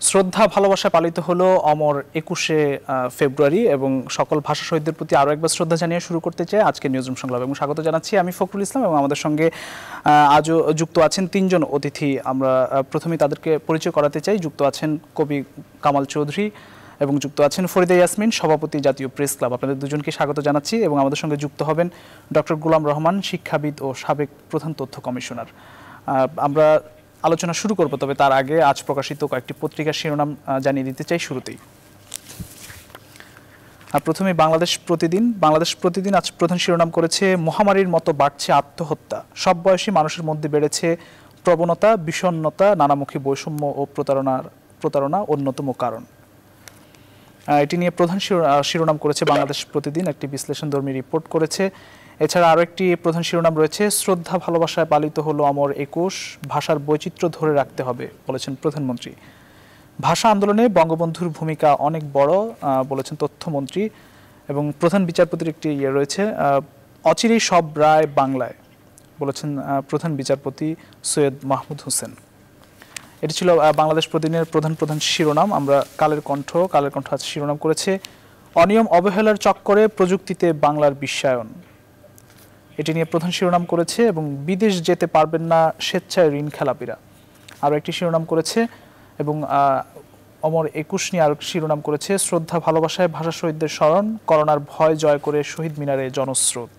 শ্রদ্ধা ভালোবাসা পালিত হলো অমর 21শে ফেব্রুয়ারি এবং সকল ভাষা শহীদদের প্রতি আরও একবার শ্রদ্ধা জানিয়ে শুরু করতে চাই আজকের নিউজরুম সংলাপ এবং স্বাগত জানাচ্ছি আমি ফখরুল ইসলাম এবং আমাদের সঙ্গে আজও যুক্ত আছেন তিনজন অতিথি। আমরা প্রথমেই তাদেরকে পরিচয় করাতে চাই। যুক্ত আছেন কবি কামাল চৌধুরী এবং যুক্ত আছেন ফরিদা ইয়াসমিন, সভাপতি জাতীয় প্রেস ক্লাব। আপনাদের দুজনকে স্বাগত জানাচ্ছি এবং আমাদের সঙ্গে যুক্ত হবেন ডক্টর গোলাম রহমান, শিক্ষাবিদ ও সাবেক প্রধান তথ্য কমিশনার। আমরা আলোচনা শুরু করব, তবে তার আগে আজ প্রকাশিত কয়েকটি পত্রিকার শিরোনাম জানিয়ে দিতে চাই শুরুতেই। প্রথমে বাংলাদেশ প্রতিদিন আজ প্রধান শিরোনাম করেছে মহামারীর মতো বাড়ছে আত্মহত্যা, সব বয়সী মানুষের মধ্যে বেড়েছে প্রবণতা, বিষণ্ণতা, নানামুখী বৈষম্য ও প্রতারণা অন্যতম কারণ। এটি নিয়ে প্রধান শিরোনাম করেছে বাংলাদেশ প্রতিদিন, একটি বিশ্লেষণধর্মী রিপোর্ট করেছে। এছাড়া আরও একটি প্রধান শিরোনাম রয়েছে শ্রদ্ধা ভালোবাসায় পালিত হলো অমর 21, ভাষার বৈচিত্র্য ধরে রাখতে হবে বলেছেন প্রধানমন্ত্রী। ভাষা আন্দোলনে বঙ্গবন্ধুর ভূমিকা অনেক বড় বলেছেন তথ্যমন্ত্রী। এবং প্রধান বিচারপতির একটি রয়েছে, অচিরেই সব রায় বাংলায় বলেছেন প্রধান বিচারপতি সৈয়দ মাহমুদ হোসেন। এটি ছিল বাংলাদেশ প্রতিদিনের প্রধান শিরোনাম। আমরা কালের কণ্ঠ আজ শিরোনাম করেছে অনিয়ম অবহেলার চক্করে প্রযুক্তিতে বাংলার বিশ্বায়ন। এটি নিয়ে প্রধান শিরোনাম করেছে এবং বিদেশ যেতে পারবেন না স্বেচ্ছায় ঋণ খেলাপিরা। আরও একটি শিরোনাম করেছে এবং অমর 21 নিয়ে আরও শিরোনাম করেছে শ্রদ্ধা ভালোবাসায় ভাষা শহীদদের স্মরণ, করোনার ভয় জয় করে শহীদ মিনারে জনস্রোত।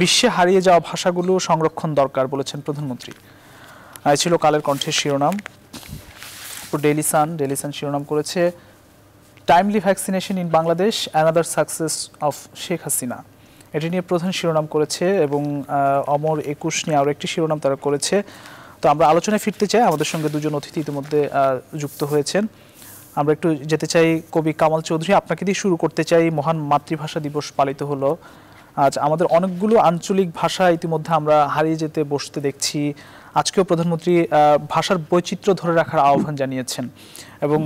বিশ্বে হারিয়ে যাওয়া ভাষাগুলো সংরক্ষণ দরকার বলেছেন প্রধানমন্ত্রী। ছিল কালের কণ্ঠের শিরোনাম। ডেইলি সান শিরোনাম করেছে timely vaccination in Bangladesh, another success of Sheikh Hasina. এটি নিয়ে প্রধান শিরোনাম করেছে এবং অমর 21 নিয়ে আরও একটি শিরোনাম তারা করেছে। তো আমরা আলোচনায় ফিরতে চাই। আমাদের সঙ্গে দুজন অতিথি ইতিমধ্যে যুক্ত হয়েছেন। আমরা একটু যেতে চাই কবি কামাল চৌধুরী, আপনাকে দিয়ে শুরু করতে চাই। মহান মাতৃভাষা দিবস পালিত হলো আজ। আমাদের অনেকগুলো আঞ্চলিক ভাষা ইতিমধ্যে আমরা হারিয়ে যেতে বসতে দেখছি। আজকেও প্রধানমন্ত্রী ভাষার বৈচিত্র্য ধরে রাখার আহ্বান জানিয়েছেন এবং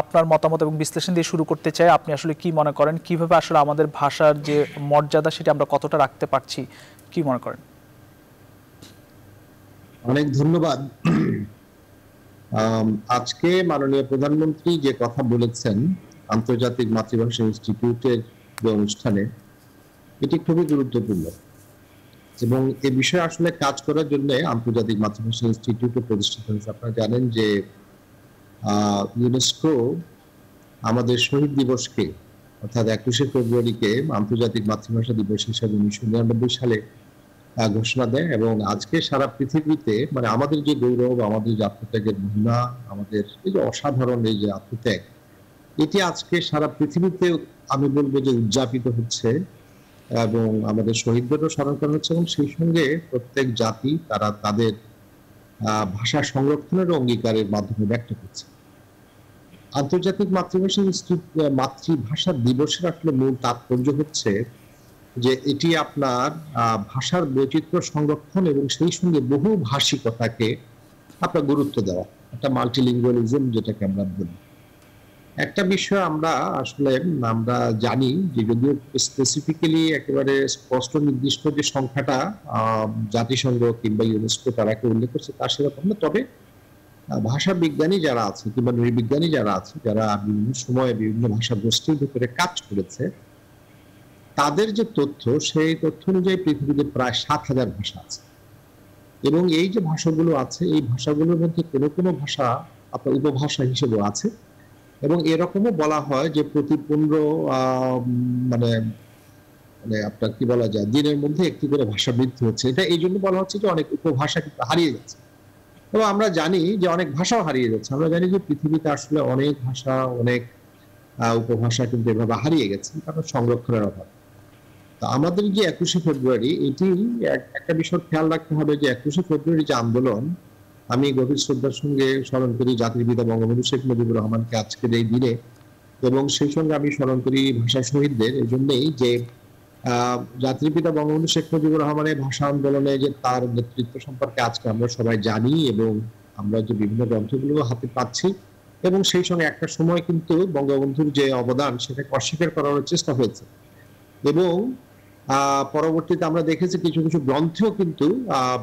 আপনার মতামত এবং বিশ্লেষণ দিয়ে শুরু করতে চাই। আপনি আসলে কি মনে করেন, কিভাবে আসলে আমাদের ভাষার যে মর্যাদা সেটা আমরা কতটা রাখতে পারছি, কি মনে করেন? অনেক ধন্যবাদ। আজকে মাননীয় প্রধানমন্ত্রী যে কথা বলেছেন আন্তর্জাতিক মাতৃভাষা ইনস্টিটিউটের যে অনুষ্ঠানে, এটি খুবই গুরুত্বপূর্ণ এবং এ বিষয়ে আসলে কাজ করার জন্য আন্তর্জাতিক মাতৃভাষা ইনস্টিটিউটে প্রতিষ্ঠিত হয়েছে। আপনারা জানেন যে ইউনেস্কো আমাদের শহীদ দিবসকে অর্থাৎ 21শে ফেব্রুয়ারিকে আন্তর্জাতিক মাতৃভাষা দিবস হিসাবে 1999 সালে ঘোষণা দেয় এবং আজকে সারা পৃথিবীতে মানে আমাদের যে গৌরব, আমাদের যে আত্মত্যাগের মহিমা, আমাদের এই যে অসাধারণ এই যে আত্মত্যাগ, এটি আজকে সারা পৃথিবীতে আমি বলবো যে উদযাপিত হচ্ছে এবং আমাদের শহীদদেরও স্মরণ করা হচ্ছে এবং সেই সঙ্গে প্রত্যেক জাতি তারা তাদের ভাষা সংরক্ষণের অঙ্গীকারের মাধ্যমে ব্যক্ত করছে। আন্তর্জাতিক মাতৃভাষা দিবসের আসলে মূল তাৎপর্য হচ্ছে যে এটি আপনার ভাষার বৈচিত্র্য সংরক্ষণ এবং সেই সঙ্গে বহু ভাষিকতাকে আপনার গুরুত্ব দেওয়া, একটা মাল্টিলিঙ্গুয়ালিজম যেটাকে আমরা বলি। একটা বিষয় আমরা জানি যে যদিও স্পেসিফিক্যালি একেবারে স্পষ্ট নির্দিষ্ট যে সংখ্যাটা জাতিসংঘ কিংবা ইউনেস্কো তারা উল্লেখ করছে তা সেরকম না, তবে ভাষা বিজ্ঞানী যারা আছে কিংবা নৃবিজ্ঞানী যারা আছে, যারা বিভিন্ন সময়ে বিভিন্ন ভাষা গোষ্ঠীর ভিতরে কাজ করেছে, তাদের যে তথ্য সেই তথ্য অনুযায়ী পৃথিবীতে প্রায় 7,000 ভাষা আছে এবং এই যে ভাষাগুলো আছে এই ভাষাগুলোর মধ্যে কোনো কোনো ভাষা আপনার উপভাষা হিসেবে আছে এবং এরকমও বলা হয় যে প্রতি 15 মানে আপনার কি বলা যায় দিনের মধ্যে একটি করে ভাষা বৃদ্ধি হচ্ছে। এটা এই জন্য বলা হচ্ছে যে অনেক উপভাষা কিন্তু হারিয়ে যাচ্ছে এবং আমরা জানি যে অনেক ভাষাও হারিয়ে যাচ্ছে। আমরা জানি যে পৃথিবীতে আসলে অনেক ভাষা, অনেক উপভাষা কিন্তু এভাবে হারিয়ে গেছে কারণ সংরক্ষণের অভাব। আমাদের যে 21শে ফেব্রুয়ারি, এটি একটা বিষয় খেয়াল রাখতে হবে যে 21শে ফেব্রুয়ারি যে আন্দোলন, আমি গভীর শ্রদ্ধার সঙ্গে স্মরণ করি জাতির পিতা বঙ্গবন্ধু শেখ মুজিবুর রহমানকে আজকের এই দিনে এবং সেই সঙ্গে আমি স্মরণ করি ভাষা শহীদদের। এই জন্যই যে জাতির পিতা বঙ্গবন্ধু শেখ মুজিবুর রহমানের ভাষা আন্দোলনে যে তার নেতৃত্ব সম্পর্কে আজকে আমরা সবাই জানি এবং আমরা যে বিভিন্ন গ্রন্থগুলো হাতে পাচ্ছি এবং সেই সঙ্গে একটা সময় কিন্তু বঙ্গবন্ধুর যে অবদান সেটাকে অস্বীকার করার চেষ্টা হয়েছে এবং পরবর্তীতে আমরা দেখেছি কিছু কিছু গ্রন্থেও কিন্তু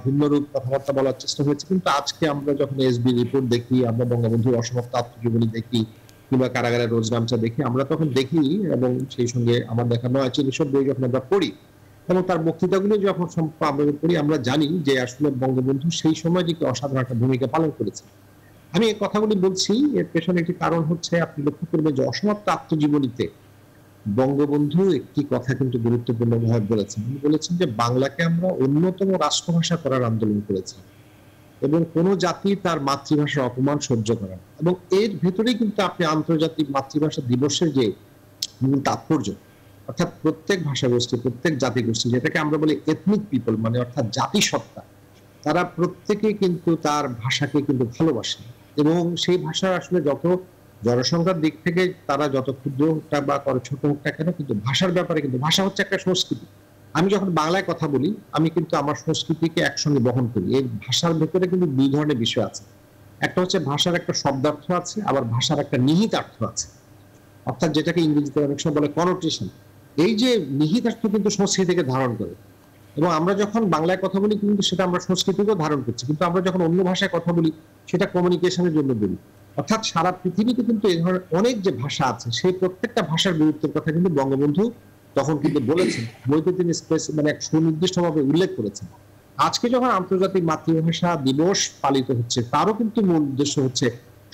ভিন্ন রূপ কথাবার্তা বলার চেষ্টা হয়েছে, কিন্তু আজকে আমরা যখন এসবি রিপোর্ট দেখি, আমরা বঙ্গবন্ধুর অসমাপ্ত আত্মজীবনী দেখি, কিংবা কারাগারের রোজনামচা দেখি, আমরা তখন দেখি এবং সেই সঙ্গে আমার দেখা নয় এসব বই যখন আমরা পড়ি এবং তার বক্তৃতাগুলো যখন আমরা পড়ি, আমরা জানি যে আসলে বঙ্গবন্ধু সেই সময় যে অসাধারণ একটা ভূমিকা পালন করেছে। আমি এই কথাগুলি বলছি, এর পেছনে একটি কারণ হচ্ছে আপনি লক্ষ্য করবেন যে অসমাপ্ত আত্মজীবনীতে বঙ্গবন্ধু একটি কথা কিন্তু গুরুত্বপূর্ণভাবে বলেছেন। তিনি বলেছেন যে বাংলাকে আমরা অন্যতম রাষ্ট্রভাষা করার আন্দোলন করেছি এবং কোন জাতি তার মাতৃভাষার অপমান সহ্য করে না। এবং এর ভেতরেই কিন্তু আপনি আন্তর্জাতিক মাতৃভাষা দিবসের যে মূল তাৎপর্য, অর্থাৎ প্রত্যেক ভাষাগোষ্ঠী, প্রত্যেক জাতিগোষ্ঠী, যেটাকে আমরা বলি এথনিক পিপল, মানে অর্থাৎ জাতিসত্তা, তারা প্রত্যেকে কিন্তু তার ভাষাকে কিন্তু ভালোবাসে এবং সেই ভাষা আসলে যত জনসংখ্যার দিক থেকে তারা যত ক্ষুদ্র হোক বা ছোট হোক না কেন, কিন্তু ভাষার ব্যাপারে কিন্তু ভাষা হচ্ছে একটা সংস্কৃতি। আমি যখন বাংলায় কথা বলি, আমি কিন্তু আমার সংস্কৃতিকে একসঙ্গে বহন করি। এই ভাষার ভেতরে কিন্তু দুই ধরনের বিষয় আছে। একটা হচ্ছে ভাষার একটা শব্দার্থ আছে, আবার ভাষার একটা নিহিতার্থ আছে, অর্থাৎ যেটাকে ইংরেজিতে অনেক সময় বলে কনোটেশন। এই যে নিহিতার্থ কিন্তু সংস্কৃতিকে ধারণ করে এবং আমরা যখন বাংলায় কথা বলি কিন্তু সেটা আমরা সংস্কৃতিকেও ধারণ করছি, কিন্তু আমরা যখন অন্য ভাষায় কথা বলি সেটা কমিউনিকেশনের জন্য বলি। অর্থাৎ সারা পৃথিবীতে কিন্তু এই ধরনের অনেক যে ভাষা আছে, সেই প্রত্যেকটা ভাষার গুরুত্বের কথা কিন্তু বঙ্গবন্ধু তখন কিন্তু বলেছেন, বইতে তিনি মানে সুনির্দিষ্টভাবে উল্লেখ করেছেন। আজকে যখন আন্তর্জাতিক মাতৃভাষা দিবস পালিত হচ্ছে, তারও কিন্তু মূল উদ্দেশ্য হচ্ছে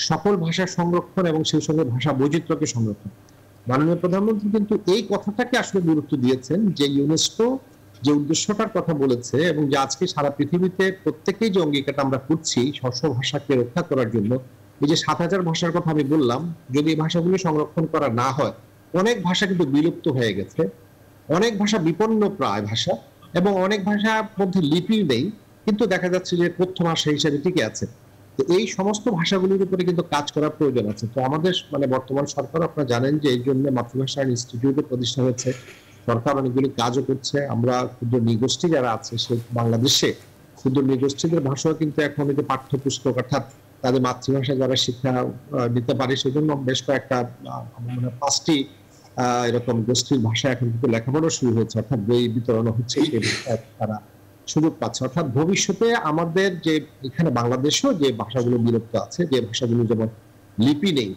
সকল ভাষার সংরক্ষণ এবং সেই সঙ্গে ভাষা বৈচিত্র্যকে সংরক্ষণ। মাননীয় প্রধানমন্ত্রী কিন্তু এই কথাটাকে আসলে গুরুত্ব দিয়েছেন, যে ইউনেস্কো যে উদ্দেশ্যটার কথা বলেছে এবং যে আজকে সারা পৃথিবীতে প্রত্যেকেই যে অঙ্গীকারটা আমরা করছি স্ব ভাষাকে রক্ষা করার জন্য, এই যে 7,000 ভাষার কথা আমি বললাম, যদি এই ভাষাগুলি সংরক্ষণ করা না হয়, অনেক ভাষা কিন্তু বিলুপ্ত হয়ে গেছে, অনেক ভাষা বিপন্ন প্রায় ভাষা, এবং অনেক ভাষার মধ্যে লিপি নেই, কিন্তু দেখা যাচ্ছে যে কথ্য ভাষা হিসেবে টিকে আছে। তো এই সমস্ত ভাষাগুলির উপরে কিন্তু কাজ করার প্রয়োজন আছে। তো আমাদের মানে বর্তমান সরকার, আপনারা জানেন যে এই জন্য মাতৃভাষা ইনস্টিটিউটও প্রতিষ্ঠা হয়েছে, সরকার অনেকগুলি কাজও করছে। আমরা ক্ষুদ্র নৃগোষ্ঠী যারা আছে সে বাংলাদেশে ক্ষুদ্র নৃগোষ্ঠীদের ভাষাও কিন্তু এখন এই যে পাঠ্যপুস্তক, অর্থাৎ তাদের মাতৃভাষা যারা শিক্ষা দিতে পারে, সেজন্য বেশ কয়েকটা মানে 5টি এরকম গোষ্ঠীর ভাষা এখন কিন্তু লেখাপড়া শুরু হয়েছে, অর্থাৎ বই বিতরণ হচ্ছে, সেই ভাষায় তারা সুযোগ পাচ্ছে। অর্থাৎ ভবিষ্যতে আমাদের যে এখানে বাংলাদেশেও যে ভাষাগুলো বিলুপ্ত আছে, যে ভাষাগুলো যেমন লিপি নেই,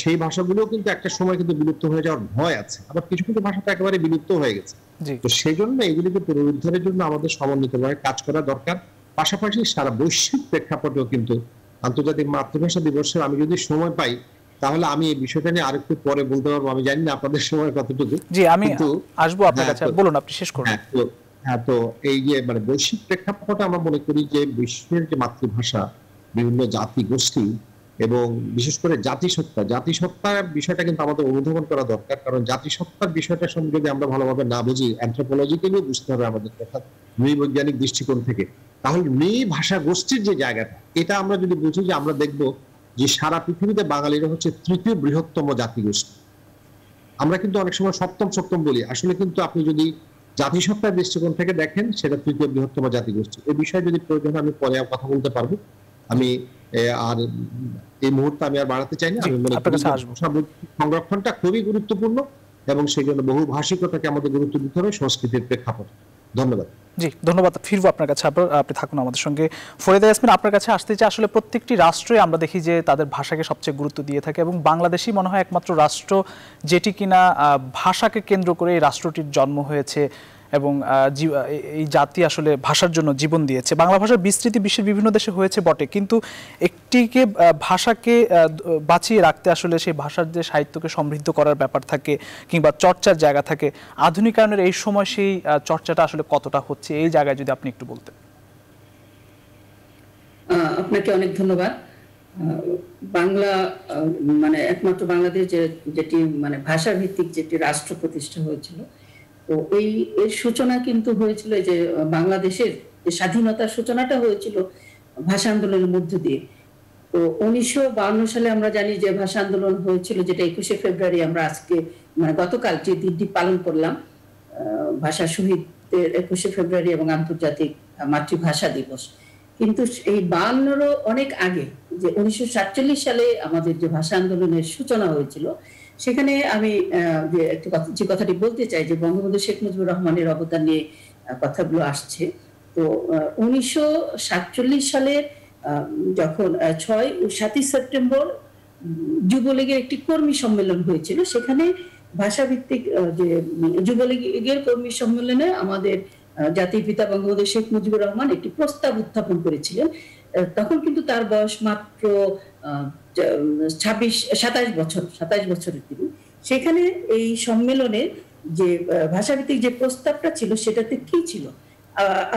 সেই ভাষাগুলো কিন্তু একটা সময় কিন্তু বিলুপ্ত হয়ে যাওয়ার ভয় আছে, আবার কিছু কিছু ভাষা তো একেবারে বিলুপ্ত হয়ে গেছে। তো সেই জন্য এগুলিকে পুনরুদ্ধারের জন্য আমাদের সমন্বিতভাবে কাজ করা দরকার। পাশাপাশি সারা বৈশ্বিক প্রেক্ষাপটেও কিন্তু আন্তর্জাতিক মাতৃভাষা দিবসে আমি যদি সময় পাই, তাহলে আমি এই বিষয়টা নিয়ে আরেকটু পরে বলতে পারবো। আমি জানি না আপনাদের সময় কতটুকু। জি, আমি আসবো আপনার কাছে, বলুন, আপনি শেষ করুন। তো এই যে মানে বৈশ্বিক প্রেক্ষাপটে আমরা মনে করি যে বিশ্বের যে মাতৃভাষা, বিভিন্ন জাতি গোষ্ঠী এবং বিশেষ করে জাতিসত্তার বিষয়টা কিন্তু আমাদের অনুধাবন করা দরকার। কারণ জাতিসত্তার বিষয়টার সঙ্গে যদি আমরা ভালোভাবে না বুঝি, অ্যানথ্রোপোলজিক্যালিও বুঝতে হবে আমাদের, অর্থাৎ নৃবৈজ্ঞানিক দৃষ্টিকোণ থেকে, তাহলে ভাষা গোষ্ঠীর যে জায়গাটা, এটা আমরা যদি বুঝি, যে আমরা দেখবো যে সারা পৃথিবীতে বাঙালিরা হচ্ছে 3য় বৃহত্তম জাতিগোষ্ঠী। আমরা কিন্তু অনেক সময় সপ্তম বলি, আসলে কিন্তু আপনি যদি জাতিসত্তার দৃষ্টিকোণ থেকে দেখেন, সেটা 3য় বৃহত্তম জাতিগোষ্ঠী। এই বিষয়ে যদি প্রয়োজন আমি পরে কথা বলতে পারবো। আমি আর এই মুহূর্তে আমি আর বাড়াতে চাই না। আমি মনে করি সংরক্ষণটা খুবই গুরুত্বপূর্ণ এবং সেই জন্য বহুভাষিকতাকে আমাদের গুরুত্ব দিতে হবে সংস্কৃতির প্রেক্ষাপটে। ধন্যবাদ। জি, ধন্যবাদ। ফিরবো আপনার কাছে, আপনি থাকুন আমাদের সঙ্গে। ফরিদা ইয়াসমিন, আপনার কাছে আসতে চাই, আসলে প্রত্যেকটি রাষ্ট্রই আমরা দেখি যে তাদের ভাষাকে সবচেয়ে গুরুত্ব দিয়ে থাকে এবং বাংলাদেশই মনে হয় একমাত্র রাষ্ট্র যেটি কিনা ভাষাকে কেন্দ্র করে এই রাষ্ট্রটির জন্ম হয়েছে এবং এই জাতি আসলে ভাষার জন্য জীবন দিয়েছে। বাংলা ভাষার বিস্তৃতি বিশ্বের বিভিন্ন দেশে হয়েছে বটে, কিন্তু একটিকে ভাষাকে বাঁচিয়ে রাখতে আসলে সেই ভাষার যে সাহিত্যকে সমৃদ্ধ করার ব্যাপার থাকে কিংবা চর্চার জায়গা থাকে, আধুনিকায়নের এই সময় সেই চর্চাটা আসলে কতটা হচ্ছে, এই জায়গায় যদি আপনি একটু বলতেন। আপনাকে অনেক ধন্যবাদ। বাংলা মানে একমাত্র বাংলাদেশ যেটি মানে ভাষা ভিত্তিক যেটি রাষ্ট্র প্রতিষ্ঠা হয়েছিল, তো এর সূচনা কিন্তু হয়েছিল যে বাংলাদেশের যে স্বাধীনতার সূচনাটা হয়েছিল ভাষা আন্দোলনের মধ্য দিয়ে। তো 1952 সালে আমরা জানি যে ভাষা আন্দোলন হয়েছিল, যেটা 21শে ফেব্রুয়ারি আমরা আজকে মানে গতকাল যে দিনটি পালন করলাম, ভাষা শহীদদের 21শে ফেব্রুয়ারি এবং আন্তর্জাতিক মাতৃভাষা দিবস। কিন্তু এই 52-রও অনেক আগে, যে 1947 সালে আমাদের যে ভাষা আন্দোলনের সূচনা হয়েছিল, সেখানে আমি যে একটা কথা, যে কথাটি বলতে চাই, যে বঙ্গবন্ধু শেখ মুজিবুর রহমানের অবদান নিয়ে কথাগুলো আসছে। তো 1947 সালের যখন 7ই সেপ্টেম্বর যুবলীগের একটি কর্মী সম্মেলন হয়েছিল, সেখানে ভাষাভিত্তিক যে যুবলীগের কর্মী সম্মেলনে আমাদের জাতির পিতা বঙ্গবন্ধু শেখ মুজিবুর রহমান একটি প্রস্তাব উত্থাপন করেছিলেন। তখন কিন্তু তার বয়স মাত্র 27 বছরের তিনি। সেখানে এই সম্মেলনে যে ভাষাভিত্তিক যে প্রস্তাবটা ছিল, সেটাতে কি ছিল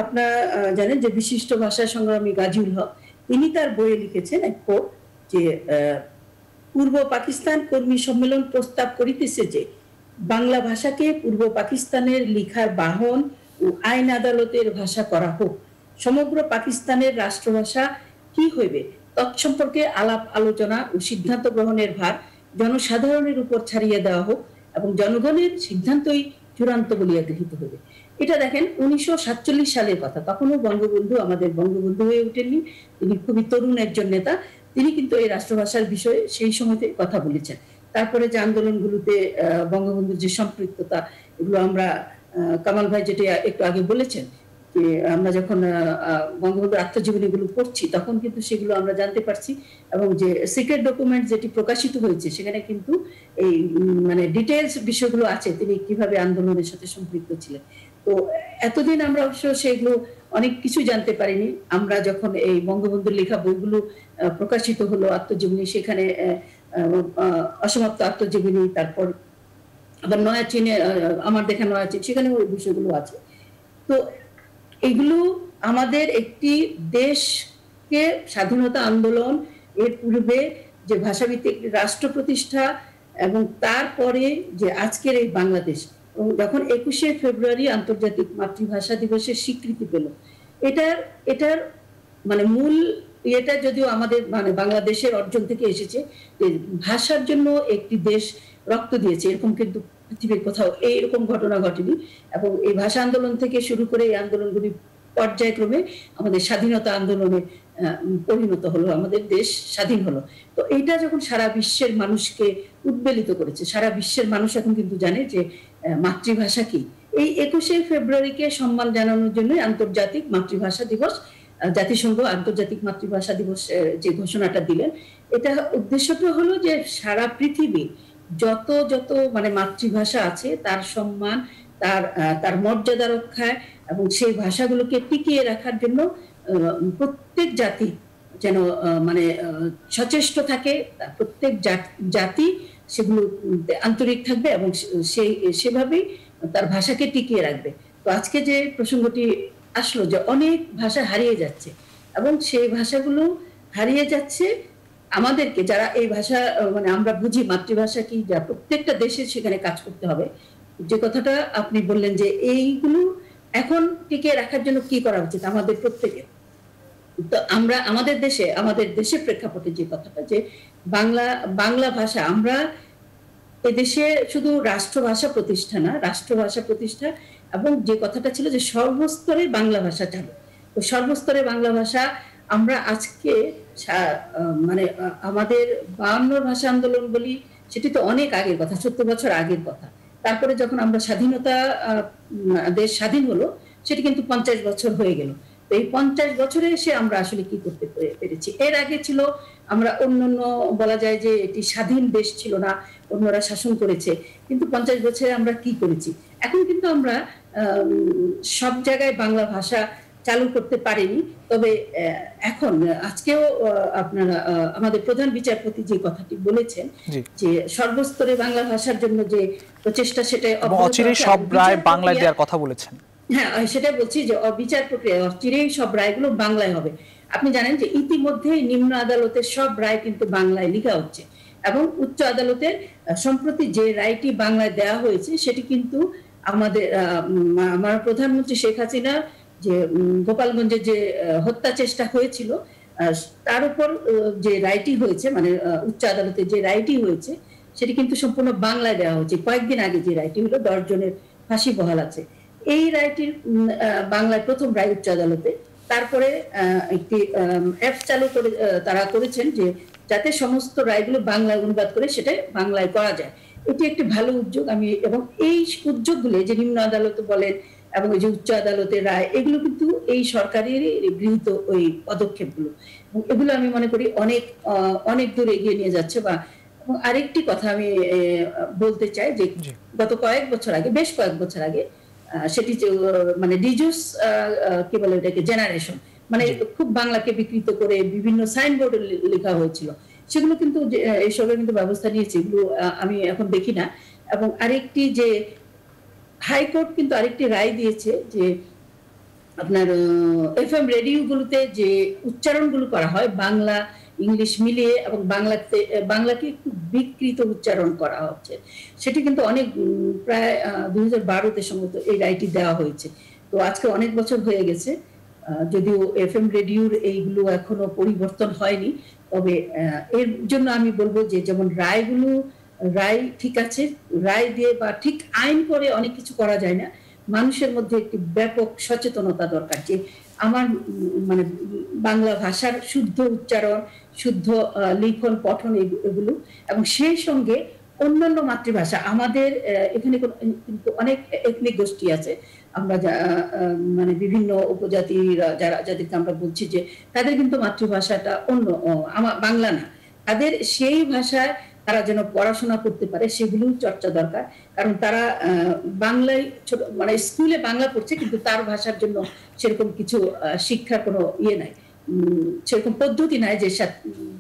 আপনারা জানেন যে বিশিষ্ট ভাষা সংগ্রামী গাজীউল হক তিনি তার বইয়ে লিখেছেন এক কোট, যে পূর্ব পাকিস্তান কর্মী সম্মেলন প্রস্তাব করিতেছে যে বাংলা ভাষাকে পূর্ব পাকিস্তানের লিখার বাহন ও আইন আদালতের ভাষা করা হোক। সমগ্র পাকিস্তানের রাষ্ট্রভাষা কি হইবে তৎসম্পর্কে আলাপ আলোচনা ও সিদ্ধান্ত গ্রহণের ভার জনসাধারণের উপর ছাড়িয়ে দেওয়া হোক এবং জনগণের সিদ্ধান্তই চূড়ান্ত বলিয়া গৃহীত হবে। এটা দেখেন 1947 সালের কথা। তখনও বঙ্গবন্ধু আমাদের বঙ্গবন্ধু হয়ে ওঠেননি, তিনি খুবই তরুণ একজন নেতা। তিনি কিন্তু এই রাষ্ট্রভাষার বিষয়ে সেই সময়তে কথা বলেছেন। তারপরে যে আন্দোলনগুলোতে বঙ্গবন্ধুর যে সম্পৃক্ততা, এগুলো আমরা কামাল ভাই যেটা একটু আগে বলেছেন, যে আমরা যখন বঙ্গবন্ধুর আত্মজীবনীগুলো পড়ছি তখন কিন্তু সেগুলো আমরা জানতে পারছি, এবং যে সিক্রেট ডকুমেন্ট যেটি প্রকাশিত হয়েছে সেখানে কিন্তু এই মানে ডিটেইলস বিষয়গুলো আছে, তিনি কিভাবে আন্দোলনের সাথে সম্পৃক্ত ছিলেন। তো এতদিন আমরা অবশ্য সেগুলো অনেক কিছু জানতে পারিনি। আমরা যখন এই বঙ্গবন্ধুর লেখা বইগুলো প্রকাশিত হলো, আত্মজীবনী, সেখানে অসমাপ্ত আত্মজীবনী, তারপর আবার নয়া চীনে আমার দেখা নয়া চীন, সেখানে ওই বিষয়গুলো আছে। তো এগুলো আমাদের একটি দেশকে স্বাধীনতা আন্দোলন, এর পূর্বে যে ভাষাভিত্তিক রাষ্ট্র প্রতিষ্ঠা, এবং তারপরে যে আজকের এই বাংলাদেশ, এবং যখন 21শে ফেব্রুয়ারি আন্তর্জাতিক মাতৃভাষা দিবসের স্বীকৃতি পেল, এটার মানে মূল এটা যদিও আমাদের মানে বাংলাদেশের অর্জন থেকে এসেছে, যে ভাষার জন্য একটি দেশ রক্ত দিয়েছে, এরকম কিন্তু পৃথিবীর কোথাও এইরকম ঘটনা ঘটেনি। এবং এই ভাষা আন্দোলন থেকে শুরু করে এই আন্দোলনগুলি পর্যায়ক্রমে আমাদের স্বাধীনতা আন্দোলনে পরিণত হলো, আমাদের দেশ স্বাধীন হলো। তো এইটা যখন সারা বিশ্বের মানুষকে উদ্বেলিত করেছে, সারা বিশ্বের মানুষ এখন কিন্তু জানে যে মাতৃভাষা কি। এই 21শে ফেব্রুয়ারিকে সম্মান জানানোর জন্য আন্তর্জাতিক মাতৃভাষা দিবস, জাতিসংঘ আন্তর্জাতিক মাতৃভাষা দিবস যে ঘোষণাটা দিলেন, এটা উদ্দেশ্যটা হলো যে সারা পৃথিবী যত যত মানে মাতৃভাষা আছে তার সম্মান, তার মর্যাদা রক্ষায় এবং সেই ভাষাগুলোকে টিকিয়ে রাখার জন্য প্রত্যেক জাতি যেন মানে সচেষ্ট থাকে, প্রত্যেক জাতি সেগুলো আন্তরিক থাকবে এবং সেভাবেই তার ভাষাকে টিকিয়ে রাখবে। তো আজকে যে প্রসঙ্গটি আসলো যে অনেক ভাষা হারিয়ে যাচ্ছে, এবং সেই ভাষাগুলো হারিয়ে যাচ্ছে, আমাদেরকে যারা এই ভাষা মানে আমরা বুঝি মাতৃভাষা কি, যা প্রত্যেকটা দেশে সেখানে কাজ করতে হবে। যে কথাটা আপনি বললেন যে এইগুলো এখন টিকিয়ে রাখার জন্য কি করা উচিত আমাদের প্রত্যেকের। তো আমরা আমাদের দেশের প্রেক্ষাপটে যে কথাটা, যে বাংলা ভাষা, আমরা এদেশে শুধু রাষ্ট্রভাষা প্রতিষ্ঠা না, রাষ্ট্রভাষা প্রতিষ্ঠা এবং যে কথাটা ছিল যে সর্বস্তরে বাংলা ভাষা চালু। তো সর্বস্তরে বাংলা ভাষা আমরা আজকে মানে আমাদের 52 ভাষা আন্দোলন বলি, সেটি তো অনেক আগের কথা, 70 বছর আগের কথা। তারপরে যখন আমরা দেশ স্বাধীন হলো, সেটি কিন্তু 50 বছর হয়ে গেল। তো এই 50 বছরে এসে আমরা আসলে কি করতে পেরেছি? এর আগে ছিল আমরা অন্যান্য বলা যায় যে এটি স্বাধীন দেশ ছিল না, অন্যরা শাসন করেছে, কিন্তু 50 বছরে আমরা কি করেছি? এখন কিন্তু আমরা সব জায়গায় বাংলা ভাষা চালু করতে পারিনি। তবে এখন আজকেও আপনারা আমাদের প্রধান বিচারপতি যে কথাটি বলেছেন যে সর্বস্তরে বাংলা ভাষার জন্য যে প্রচেষ্টা, সেটা অচিরেই সব রায় বাংলায় দেওয়ার কথা বলেছেন। হ্যাঁ, সেটা বলছি যে বিচার প্রক্রিয়া অচিরেই সব রায়গুলো বাংলায় হবে। আপনি জানেন যে ইতিমধ্যে নিম্ন আদালতের সব রায় কিন্তু বাংলায় লেখা হচ্ছে, এবং উচ্চ আদালতের সম্প্রতি যে রায়টি বাংলায় দেওয়া হয়েছে সেটি কিন্তু আমার প্রধানমন্ত্রী শেখ হাসিনা যে গোপালগঞ্জে যে হত্যা চেষ্টা হয়েছিল তার উপর যে রায়টি হয়েছে, মানে উচ্চ আদালতে যে রায়টি হয়েছে সেটি কিন্তু সম্পূর্ণ বাংলায় দেওয়া হয়েছে। কয়েকদিন আগে যে রায়টি হলো 10 জনের ফাঁসি বহাল আছে, এই রায়টির বাংলায় প্রথম রায় উচ্চ আদালতে। তারপরে একটি অ্যাপ চালু করে তারা করেছেন যে যাতে সমস্ত রায়গুলো বাংলায় অনুবাদ করে সেটা বাংলায় করা যায়। এটি একটি ভালো উদ্যোগ। আমি এবং এই উদ্যোগগুলো যে নিম্ন আদালত বলেন এবং এই যে উচ্চ আদালতের রায়, এগুলো কিন্তু এই সরকারের গৃহীত ওই পদক্ষেপগুলো, এবং এগুলো আমি মনে করি অনেক অনেক দূর এগিয়ে নিয়ে যাচ্ছে। বা এবং আরেকটি কথা আমি বলতে চাই যে গত বেশ কয়েক বছর আগে সেটি মানে ডিজুস কি বলে এটাকে জেনারেশন, মানে খুব বাংলাকে বিকৃত করে বিভিন্ন সাইনবোর্ডে লেখা হয়েছিল, সেগুলো কিন্তু এইসবের কিন্তু ব্যবস্থা নিয়েছে, এগুলো আমি এখন দেখি না। এবং আরেকটি যে হাইকোর্ট কিন্তু আরেকটি রায় দিয়েছে যে আপনার এফএম রেডিওগুলোতে যে উচ্চারণগুলো করা হয় বাংলা ইংলিশ মিলিয়ে, এবং বাংলাকে খুব বিকৃত উচ্চারণ করা হচ্ছে, সেটি কিন্তু অনেক প্রায় 2012-তে সম্ভবত এই রায়টি দেওয়া হয়েছে। তো আজকে অনেক বছর হয়ে গেছে, যদিও এফএম রেডিওর এইগুলো এখনো পরিবর্তন হয়নি, তবে এর জন্য আমি বলবো যে যেমন রায় ঠিক আছে, রায় দিয়ে বা ঠিক আইন করে অনেক কিছু করা যায় না, মানুষের মধ্যে একটি ব্যাপক সচেতনতা দরকার যে আমার মানে বাংলা ভাষার শুদ্ধ উচ্চারণ, শুদ্ধ লিখন পঠন এগুলো, এবং সেই সঙ্গে অন্যান্য মাতৃভাষা আমাদের এখানে কিন্তু অনেক এথনিক গোষ্ঠী আছে, আমরা মানে বিভিন্ন উপজাতি যাদেরকে আমরা বলছি যে তাদের কিন্তু মাতৃভাষাটা অন্য বাংলা না, তাদের সেই ভাষায় তারা যেন পড়াশোনা করতে পারে সেগুলো চর্চা দরকার। কারণ তারা বাংলায় ছোট মানে স্কুলে বাংলা পড়ছে, কিন্তু তার ভাষার জন্য সেরকম কিছু শিক্ষার কোনো নাই, সেরকম পদ্ধতি নাই যে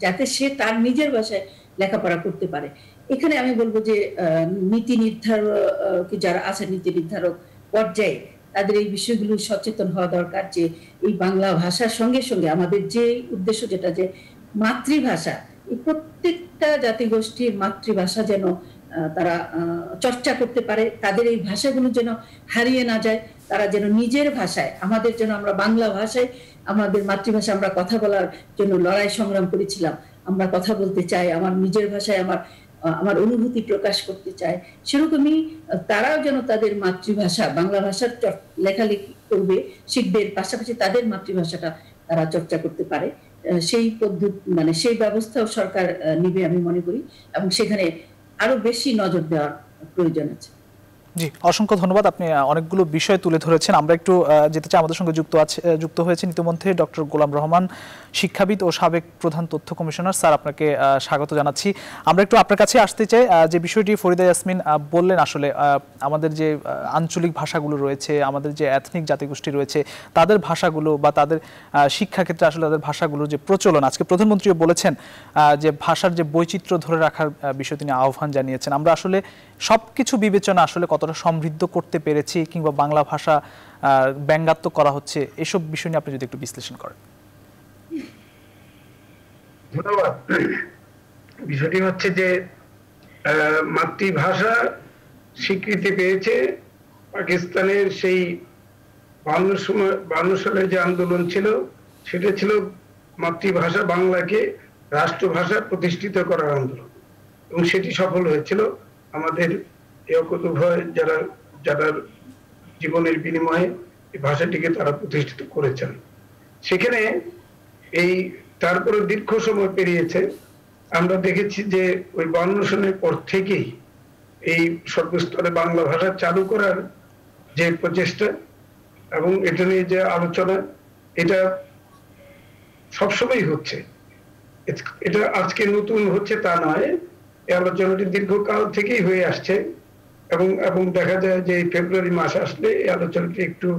যাতে সে তার নিজের ভাষায় লেখাপড়া করতে পারে। এখানে আমি বলবো যে নীতি নির্ধারক যারা আছে, নীতি নির্ধারক পর্যায়ে তাদের এই বিষয়গুলো সচেতন হওয়া দরকার যে এই বাংলা ভাষার সঙ্গে সঙ্গে আমাদের যে উদ্দেশ্য যেটা যে মাতৃভাষা, এই প্রত্যেকটা জাতিগোষ্ঠীর মাতৃভাষা যেন তারা চর্চা করতে পারে, তাদের এই ভাষাগুলো যেন হারিয়ে না যায়, তারা যেন নিজের ভাষায়, আমাদের যেন আমরা বাংলা ভাষায় আমাদের মাতৃভাষা আমরা কথা বলার জন্য লড়াই সংগ্রাম করেছিলাম, আমরা কথা বলতে চাই, আমার নিজের ভাষায় আমার অনুভূতি প্রকাশ করতে চায়, সেরকমই তারাও যেন তাদের মাতৃভাষা বাংলা ভাষার লেখালেখি করবে, শিখবে, পাশাপাশি তাদের মাতৃভাষাটা তারা চর্চা করতে পারে, সেই পদ্ধতি মানে সেই ব্যবস্থাও সরকার নিবে আমি মনে করি, এবং সেখানে আরো বেশি নজর দেওয়ার প্রয়োজন আছে। জি, অসংখ্য ধন্যবাদ, আপনি অনেকগুলো বিষয় তুলে ধরেছেন। আমরা একটু যেতে চাই, আমাদের সঙ্গে যুক্ত হয়েছেন ইতিমধ্যে ডক্টর গোলাম রহমান, শিক্ষাবিদ ও সাবেক প্রধান তথ্য কমিশনার। স্যার, আপনাকে স্বাগত জানাচ্ছি। আমরা একটু আপনার কাছে আসতে চাই, যে বিষয়টি ফরিদা ইয়াসমিন বললেন, আসলে আমাদের যে আঞ্চলিক ভাষাগুলো রয়েছে, আমাদের যে এথনিক জাতিগোষ্ঠী রয়েছে, তাদের ভাষাগুলো বা তাদের শিক্ষাক্ষেত্রে আসলে তাদের ভাষাগুলোর যে প্রচলন, আজকে প্রধানমন্ত্রীও বলেছেন যে ভাষার যে বৈচিত্র্য ধরে রাখার বিষয় তিনি আহ্বান জানিয়েছেন। আমরা আসলে সবকিছু বিবেচনা আসলে কতটা সমৃদ্ধ করতে পেরেছি, কিংবা বাংলা ভাষা ব্যঙ্গাত্মক করা হচ্ছে, এসব বিষয় নিয়ে আপনি যদি একটু বিশ্লেষণ করেন। ধন্যবাদ। বিষয়টি হচ্ছে যে মাতৃভাষা স্বীকৃতি পেয়েছে পাকিস্তানের সেই 52 সালে যে আন্দোলন ছিল, সেটা ছিল মাতৃভাষা বাংলাকে রাষ্ট্রভাষা প্রতিষ্ঠিত করার আন্দোলন, এবং সেটি সফল হয়েছিল। আমাদের ভয় যারা জীবনের বিনিময়ে এই ভাষাটিকে তারা প্রতিষ্ঠিত করেছেন। সেখানে এই তারপরে দীর্ঘ সময় পেরিয়েছে, আমরা দেখেছি যে ওই 52 সনের পর থেকেই এই সর্বস্তরে বাংলা ভাষা চালু করার যে প্রচেষ্টা এবং এটা নিয়ে যে আলোচনা, এটা সবসময় হচ্ছে, এটা আজকে নতুন হচ্ছে তা নয়, এই আলোচনাটি দীর্ঘকাল থেকেই হয়ে আসছে, এবং দেখা যায় যে ফেব্রুয়ারি মাস আসলে এই আলোচনাটি একটু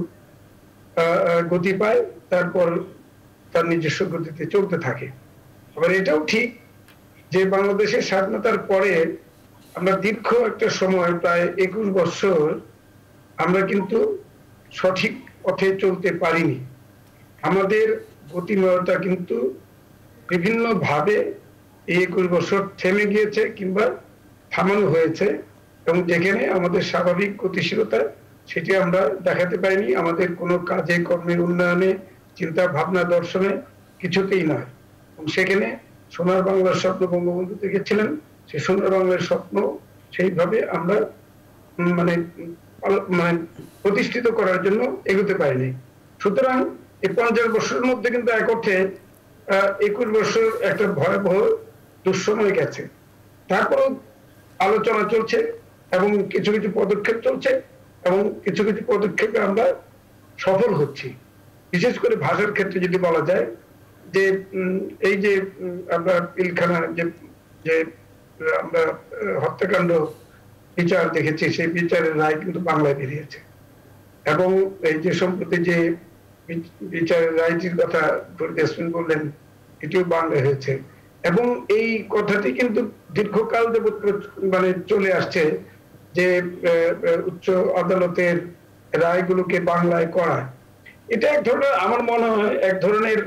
গতি পায়, তারপর তার নিজস্ব গতিতে চলতে থাকে। আবার এটাও ঠিক যে বাংলাদেশের স্বাধীনতার পরে আমরা দীর্ঘ একটা সময়, প্রায় 21 বছর, আমরা কিন্তু সঠিক পথে চলতে পারিনি। আমাদের গতিময়তা কিন্তু বিভিন্ন ভাবে এই 21 বছর থেমে গিয়েছে কিংবা থামানো হয়েছে, এবং যেখানে আমাদের স্বাভাবিক গতিশীলতা সেটি আমরা দেখাতে পাইনি, আমাদের কোনো কাজে কর্মের উন্নয়নে, চিন্তা ভাবনা দর্শনে কিছুতেই নয়। এবং সেখানে সোনার বাংলার স্বপ্ন বঙ্গবন্ধু দেখেছিলেন, সেই সোনার বাংলার স্বপ্ন সেইভাবে আমরা মানে প্রতিষ্ঠিত করার জন্য এগোতে পারিনি। সুতরাং এই 50 বছরের মধ্যে কিন্তু এক অর্থে 21 বছর একটা ভয়াবহ দুঃসময় গেছে। তারপরও আলোচনা চলছে এবং কিছু কিছু পদক্ষেপ চলছে এবং কিছু কিছু পদক্ষেপে আমরা সফল হচ্ছি। বিশেষ করে ভাষার ক্ষেত্রে যদি বলা যায় যে এই যে আমরা পিলখানা যে আমরা হত্যাকাণ্ড বিচার দেখেছি, সেই বিচারের রায় কিন্তু বাংলায় বেরিয়েছে এবং এই যে সম্প্রতি যে বিচারের রায়টির কথা ইয়াসমিন বললেন, এটিও বাংলায় হয়েছে এবং এই কথাটি কিন্তু দীর্ঘকাল যাবৎ মানে চলে আসছে যে উচ্চ আদালতের রায়গুলোকে বাংলায় করা। এটা এক ধরনের, আমার মনে হয় এক ধরনের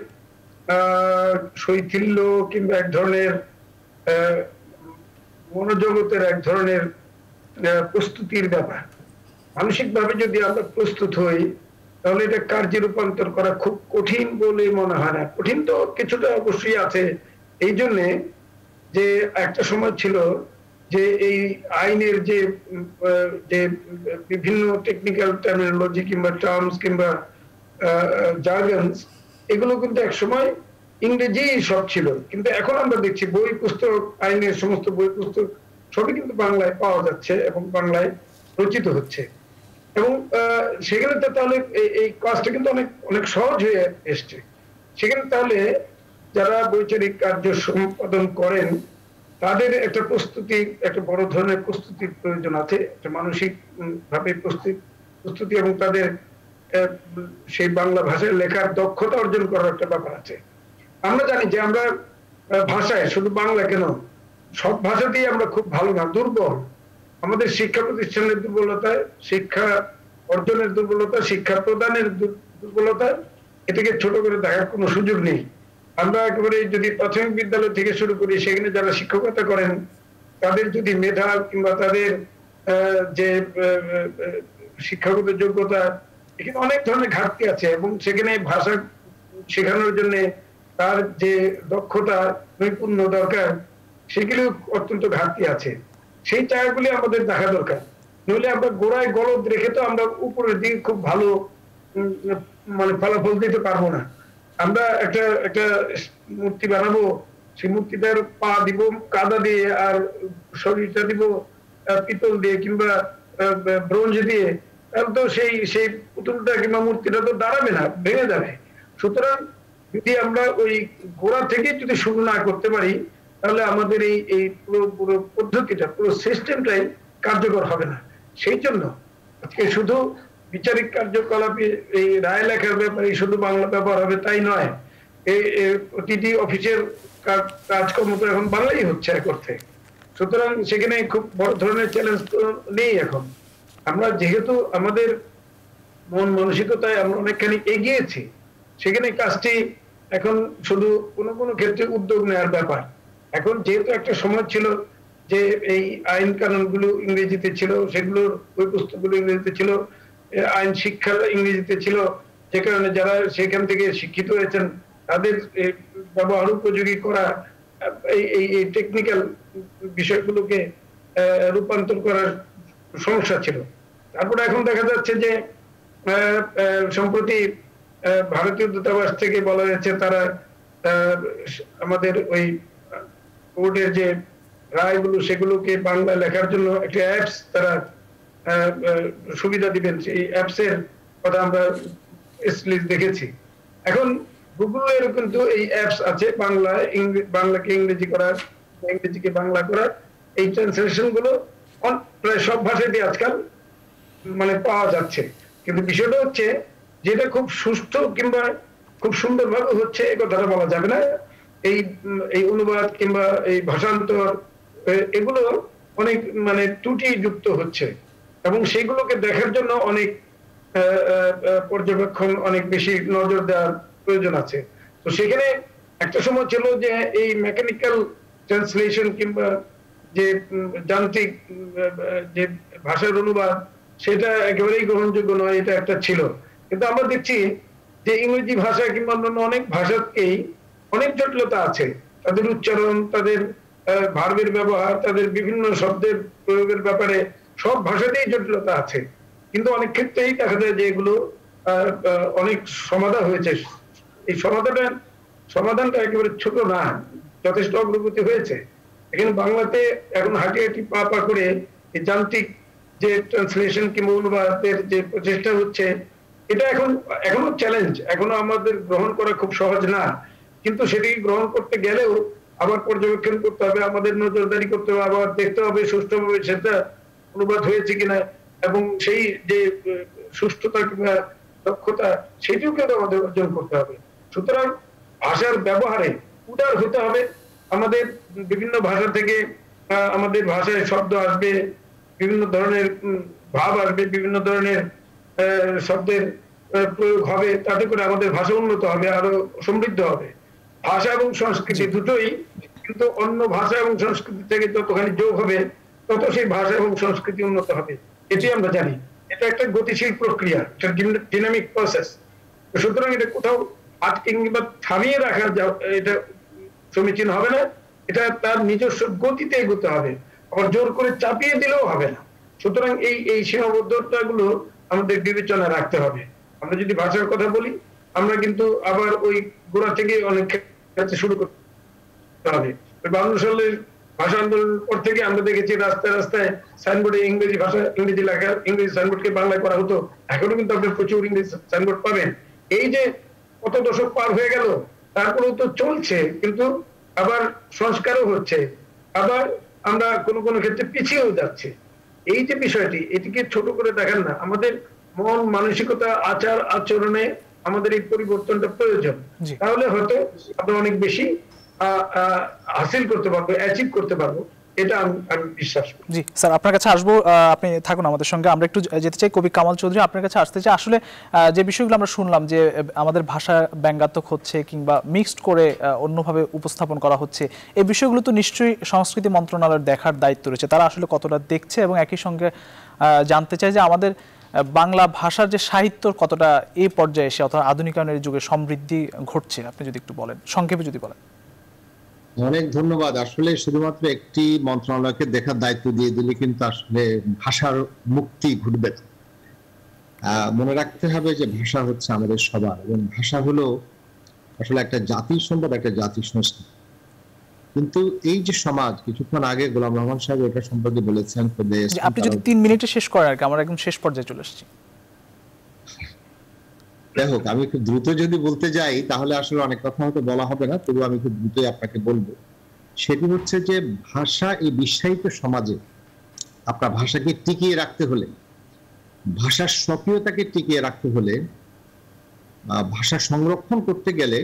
শৈথিল্য কিংবা এক ধরনের মনোজগতের এক ধরনের প্রস্তুতির ব্যাপার। মানসিকভাবে যদি আমরা প্রস্তুত হই তাহলে এটা কার্যে রূপান্তর করা খুব কঠিন বলে মনে হয় না। কঠিন তো কিছুটা অবশ্যই আছে, এই জন্যে যে একটা সময় ছিল যে এই আইনের যে বিভিন্ন টেকনিক্যাল টার্মিনোলজি কিংবা টার্মস কিংবা জার্গনস, এগুলো কিন্তু এক সময় ইংরেজি সব ছিল, কিন্তু এখন আমরা দেখছি বই পুস্তক, আইনের সমস্ত বই পুস্তক সবই কিন্তু বাংলায় পাওয়া যাচ্ছে এবং বাংলায় রচিত হচ্ছে এবং সেখানে তো তাহলে এই কাজটা কিন্তু অনেক অনেক সহজ হয়ে এসছে। সেখানে তাহলে যারা বৈচারিক কার্য সম্পাদন করেন তাদের একটা প্রস্তুতি, একটা বড় ধরনের প্রস্তুতির প্রয়োজন আছে, একটা মানসিক ভাবে প্রস্তুতি এবং তাদের সেই বাংলা ভাষায় লেখার দক্ষতা অর্জন করার একটা ব্যাপার আছে। আমরা জানি যে আমরা ভাষায় শুধু বাংলা কেন, সব ভাষাতেই আমরা খুব ভালো না, দুর্বল। আমাদের শিক্ষা প্রতিষ্ঠানের দুর্বলতা, শিক্ষা অর্জনের দুর্বলতা, শিক্ষা প্রদানের দুর্বলতা, এটাকে ছোট করে দেখার কোনো সুযোগ নেই। আমরা একেবারে যদি প্রাথমিক বিদ্যালয় থেকে শুরু করি, সেখানে যারা শিক্ষকতা করেন তাদের যদি মেধা কিংবা তাদের যে শিক্ষাগত যোগ্যতা, এখানে অনেক ধরনের ঘাটতি আছে এবং সেখানে ভাষা শেখানোর জন্য তার যে দক্ষতা নৈপুণ্য দরকার, সেগুলো অত্যন্ত ঘাটতি আছে। সেই জায়গাগুলি আমাদের দেখা দরকার, নইলে আমরা গোড়ায় গলদ রেখে তো আমরা উপরের দিকে খুব ভালো মানে ফলাফল দিতে পারবো না। আমরা একটা মূর্তি বানাবো, সেই মূর্তিটার পা দিব কাদা দিয়ে আর শরীরটা দিব পিতল দিয়ে কিংবা ব্রোঞ্জ দিয়ে, তাহলে তো সেই পুতুলটা কিংবা মূর্তিটা তো দাঁড়াবে না, ভেঙে যাবে। সুতরাং যদি আমরা ওই গোড়া থেকে যদি শুরু না করতে পারি তাহলে আমাদের এই পুরো পদ্ধতিটা, পুরো সিস্টেমটাই কার্যকর হবে না। সেই জন্য আজকে শুধু বিচারিক কার্যকলাপে এই রায় লেখার ব্যাপারে শুধু বাংলা ব্যবহার হবে তাই নয়, এই প্রতিটি অফিসের কাজকর্ম তো এখন বাংলাই হচ্ছে এক অর্থে। সুতরাং সেখানে খুব বড় ধরনের চ্যালেঞ্জ তো নেই এখন। আমরা যেহেতু আমাদের মন মানসিকতায় আমরা অনেকখানি এগিয়েছি, সেখানে কাজটি এখন শুধু কোনো কোনো ক্ষেত্রে উদ্যোগ নেওয়ার ব্যাপার। এখন যেহেতু একটা সময় ছিল যে এই আইন কানুনগুলো ইংরেজিতে ছিল, সেগুলোর বই পুস্তকগুলো ইংরেজিতে ছিল, আইন শিক্ষা ইংরেজিতে ছিল, যে কারণে যারা সেখান থেকে শিক্ষিত হয়েছেন তাদের ব্যবহার উপযোগী করা এই টেকনিক্যাল বিষয়গুলোকে রূপান্তর করার সমস্যা ছিল। তারপরে এখন দেখা যাচ্ছে যে সম্প্রতি ভারতীয় দূতাবাস থেকে বলা যাচ্ছে তারা আমাদের ওই কোর্টের যে রায়গুলো সেগুলোকে বাংলা লেখার জন্য একটা অ্যাপস তারা সুবিধা দিবেন। সেই অ্যাপসের কথা আমরা দেখেছি। এখন গুগলের কিন্তু এই অ্যাপস আছে বাংলাকে ইংরেজি করার, ইংরেজিকে বাংলা করার, এই ট্রান্সলেশন গুলো প্রায় সব ভাষাতেই আজকাল মানে পাওয়া যাচ্ছে। কিন্তু বিষয়টা হচ্ছে যেটা খুব সুষ্ঠু কিংবা খুব সুন্দরভাবে হচ্ছে এ কথাটা বলা যাবে না। এই অনুবাদ কিংবা এই ভাষান্তর এগুলো অনেক মানে ত্রুটি যুক্ত হচ্ছে এবং সেগুলোকে দেখার জন্য অনেক পর্যবেক্ষণ, অনেক বেশি নজর দেওয়ার প্রয়োজন আছে। তো সেখানে একটা সময় ছিল যে এই মেকানিক্যাল ট্রান্সলেশন কিংবা যে যান্ত্রিক যে ভাষার অনুবাদ সেটা একেবারেই গ্রহণযোগ্য নয়, এটা একটা ছিল। কিন্তু আমরা দেখছি যে ইংরেজি ভাষা কিংবা অন্যান্য অনেক ভাষাতেই অনেক জটিলতা আছে, তাদের উচ্চারণ, তাদের ভার্বের ব্যবহার, তাদের বিভিন্ন শব্দের প্রয়োগের ব্যাপারে সব ভাষাতেই জটিলতা আছে। কিন্তু অনেক ক্ষেত্রেই দেখা যায় যে এগুলো অনেক সমাধান হয়েছে। এই সমাধানটা একেবারে ছোট না, যথেষ্ট অগ্রগতি হয়েছে। এখানে বাংলাতে এখন হাঁটি হাঁটি পা পা করে এই যান্ত্রিক যে ট্রান্সলেশন কিংবা অনুবাদের যে প্রচেষ্টা হচ্ছে, এটা এখনো চ্যালেঞ্জ, এখনো আমাদের গ্রহণ করা খুব সহজ না। কিন্তু সেটি গ্রহণ করতে গেলেও আবার পর্যবেক্ষণ করতে হবে, আমাদের নজরদারি করতে হবে, আবার দেখতে হবে সুষ্ঠুভাবে সেটা অনুবাদ হয়েছে কিনা, এবং সেই যে সুষ্ঠুতা কিংবা দক্ষতা সেটিও কিন্তু আমাদের অর্জন করতে হবে। সুতরাং ভাষার ব্যবহারে উদার হতে হবে। আমাদের বিভিন্ন ভাষা থেকে আমাদের ভাষায় শব্দ আসবে, বিভিন্ন ধরনের ভাব আসবে, বিভিন্ন ধরনের শব্দের প্রয়োগ হবে, তাতে করে আমাদের ভাষা উন্নত হবে, আরো সমৃদ্ধ হবে। ভাষা এবং সংস্কৃতি দুটোই কিন্তু অন্য ভাষা এবং সংস্কৃতি থেকে যতখানি যোগ হবে তত সেই ভাষা এবং সংস্কৃতি উন্নত হবে, এটি আমরা জানি। এটা একটা গতিশীল প্রক্রিয়া, একটা ডিনামিক প্রসেস। সুতরাং এটা কোথাও আটকে কিংবা থামিয়ে রাখা এটা সমীচীন হবে না, এটা তার নিজস্ব গতিতে এগোতে হবে, আবার জোর করে চাপিয়ে দিলেও হবে না। সুতরাং এই সীমাবদ্ধতাগুলো আমাদের বিবেচনা রাখতে হবে। আমরা যদি ভাষার কথা বলি, আমরা কিন্তু আবার ওই গোড়া থেকে অনেক ক্ষেত্রে শুরু করতে হবে। 52 সালের ভাষা আন্দোলনের পর থেকে আমরা দেখেছি রাস্তায় রাস্তায় সাইনবোর্ডে ইংরেজি ভাষা, ইংরেজি লেখা, ইংরেজি সাইনবোর্ডকে বাংলায় করা হতো। এখনো কিন্তু আপনি প্রচুর ইংরেজি সাইনবোর্ড পাবেন। এই যে কত দশক পার হয়ে গেল, তারপরেও তো চলছে, কিন্তু আবার সংস্কারও হচ্ছে, আবার আমরা কোনো ক্ষেত্রে পিছিয়েও যাচ্ছে। এই যে বিষয়টি, এটিকে ছোট করে দেখেন না। আমাদের মন মানসিকতা, আচার আচরণে আমাদের এই পরিবর্তনটা প্রয়োজন। তাহলে হয়তো আমরা অনেক বেশি হাসিল করতে পারবো, অ্যাচিভ করতে পারবো, এটা আমি বিশ্বাস করি। জি স্যার, আপনার কাছে আসবো, আপনি থাকুন আমাদের সঙ্গে। আমরা একটু যেতে চাই কবি কামাল চৌধুরী, আপনার কাছে আসতে চাই। আসলে যে বিষয়গুলো আমরা শুনলাম যে আমাদের ভাষা ব্যঙ্গাত্মক হচ্ছে কিংবা মিক্সড করে অন্যভাবে উপস্থাপন করা হচ্ছে, এই বিষয়গুলো তো নিশ্চয়ই সংস্কৃতি মন্ত্রণালয়ের দেখার দায়িত্ব রয়েছে। তারা আসলে কতটা দেখছে, এবং একই সঙ্গে জানতে চাই যে আমাদের বাংলা ভাষার যে সাহিত্যর কতটা এই পর্যায়ে এসে অথবা আধুনিকায়নের যুগে সমৃদ্ধি ঘটছে, আপনি যদি একটু বলেন, সংক্ষেপে যদি বলেন। অনেক ধন্যবাদ। আসলে শুধুমাত্র একটি মন্ত্রণালয়কে দেখার দায়িত্ব দিয়ে দিলে কিন্তু আসলে ভাষার মুক্তি ঘটবে না। মনে রাখতে হবে যে ভাষা হচ্ছে আমাদের সবার, এবং ভাষা হলো আসলে একটা জাতির সম্পদ, একটা জাতির সংস্কৃতি। কিন্তু এই যে সমাজ, কিছুক্ষণ আগে গোলাম রহমান সাহেব এটা সম্পর্কে বলেছেন, আপনি যদি 3 মিনিটে শেষ করেন আর কি, আমরা একদম শেষ পর্যায়ে চলে এসেছি। যাই হোক, আমি খুব দ্রুত যদি বলতে যাই তাহলে আসলে অনেক কথা হয়তো বলা হবে না, তবু আমি খুব দ্রুতই আপনাকে বলবো। সেটি হচ্ছে যে ভাষা, এই বিশ্বায়িত সমাজে আপনার ভাষাকে টিকিয়ে রাখতে হলে, ভাষার স্বকীয়তাকে টিকিয়ে রাখতে হলে, ভাষা সংরক্ষণ করতে গেলে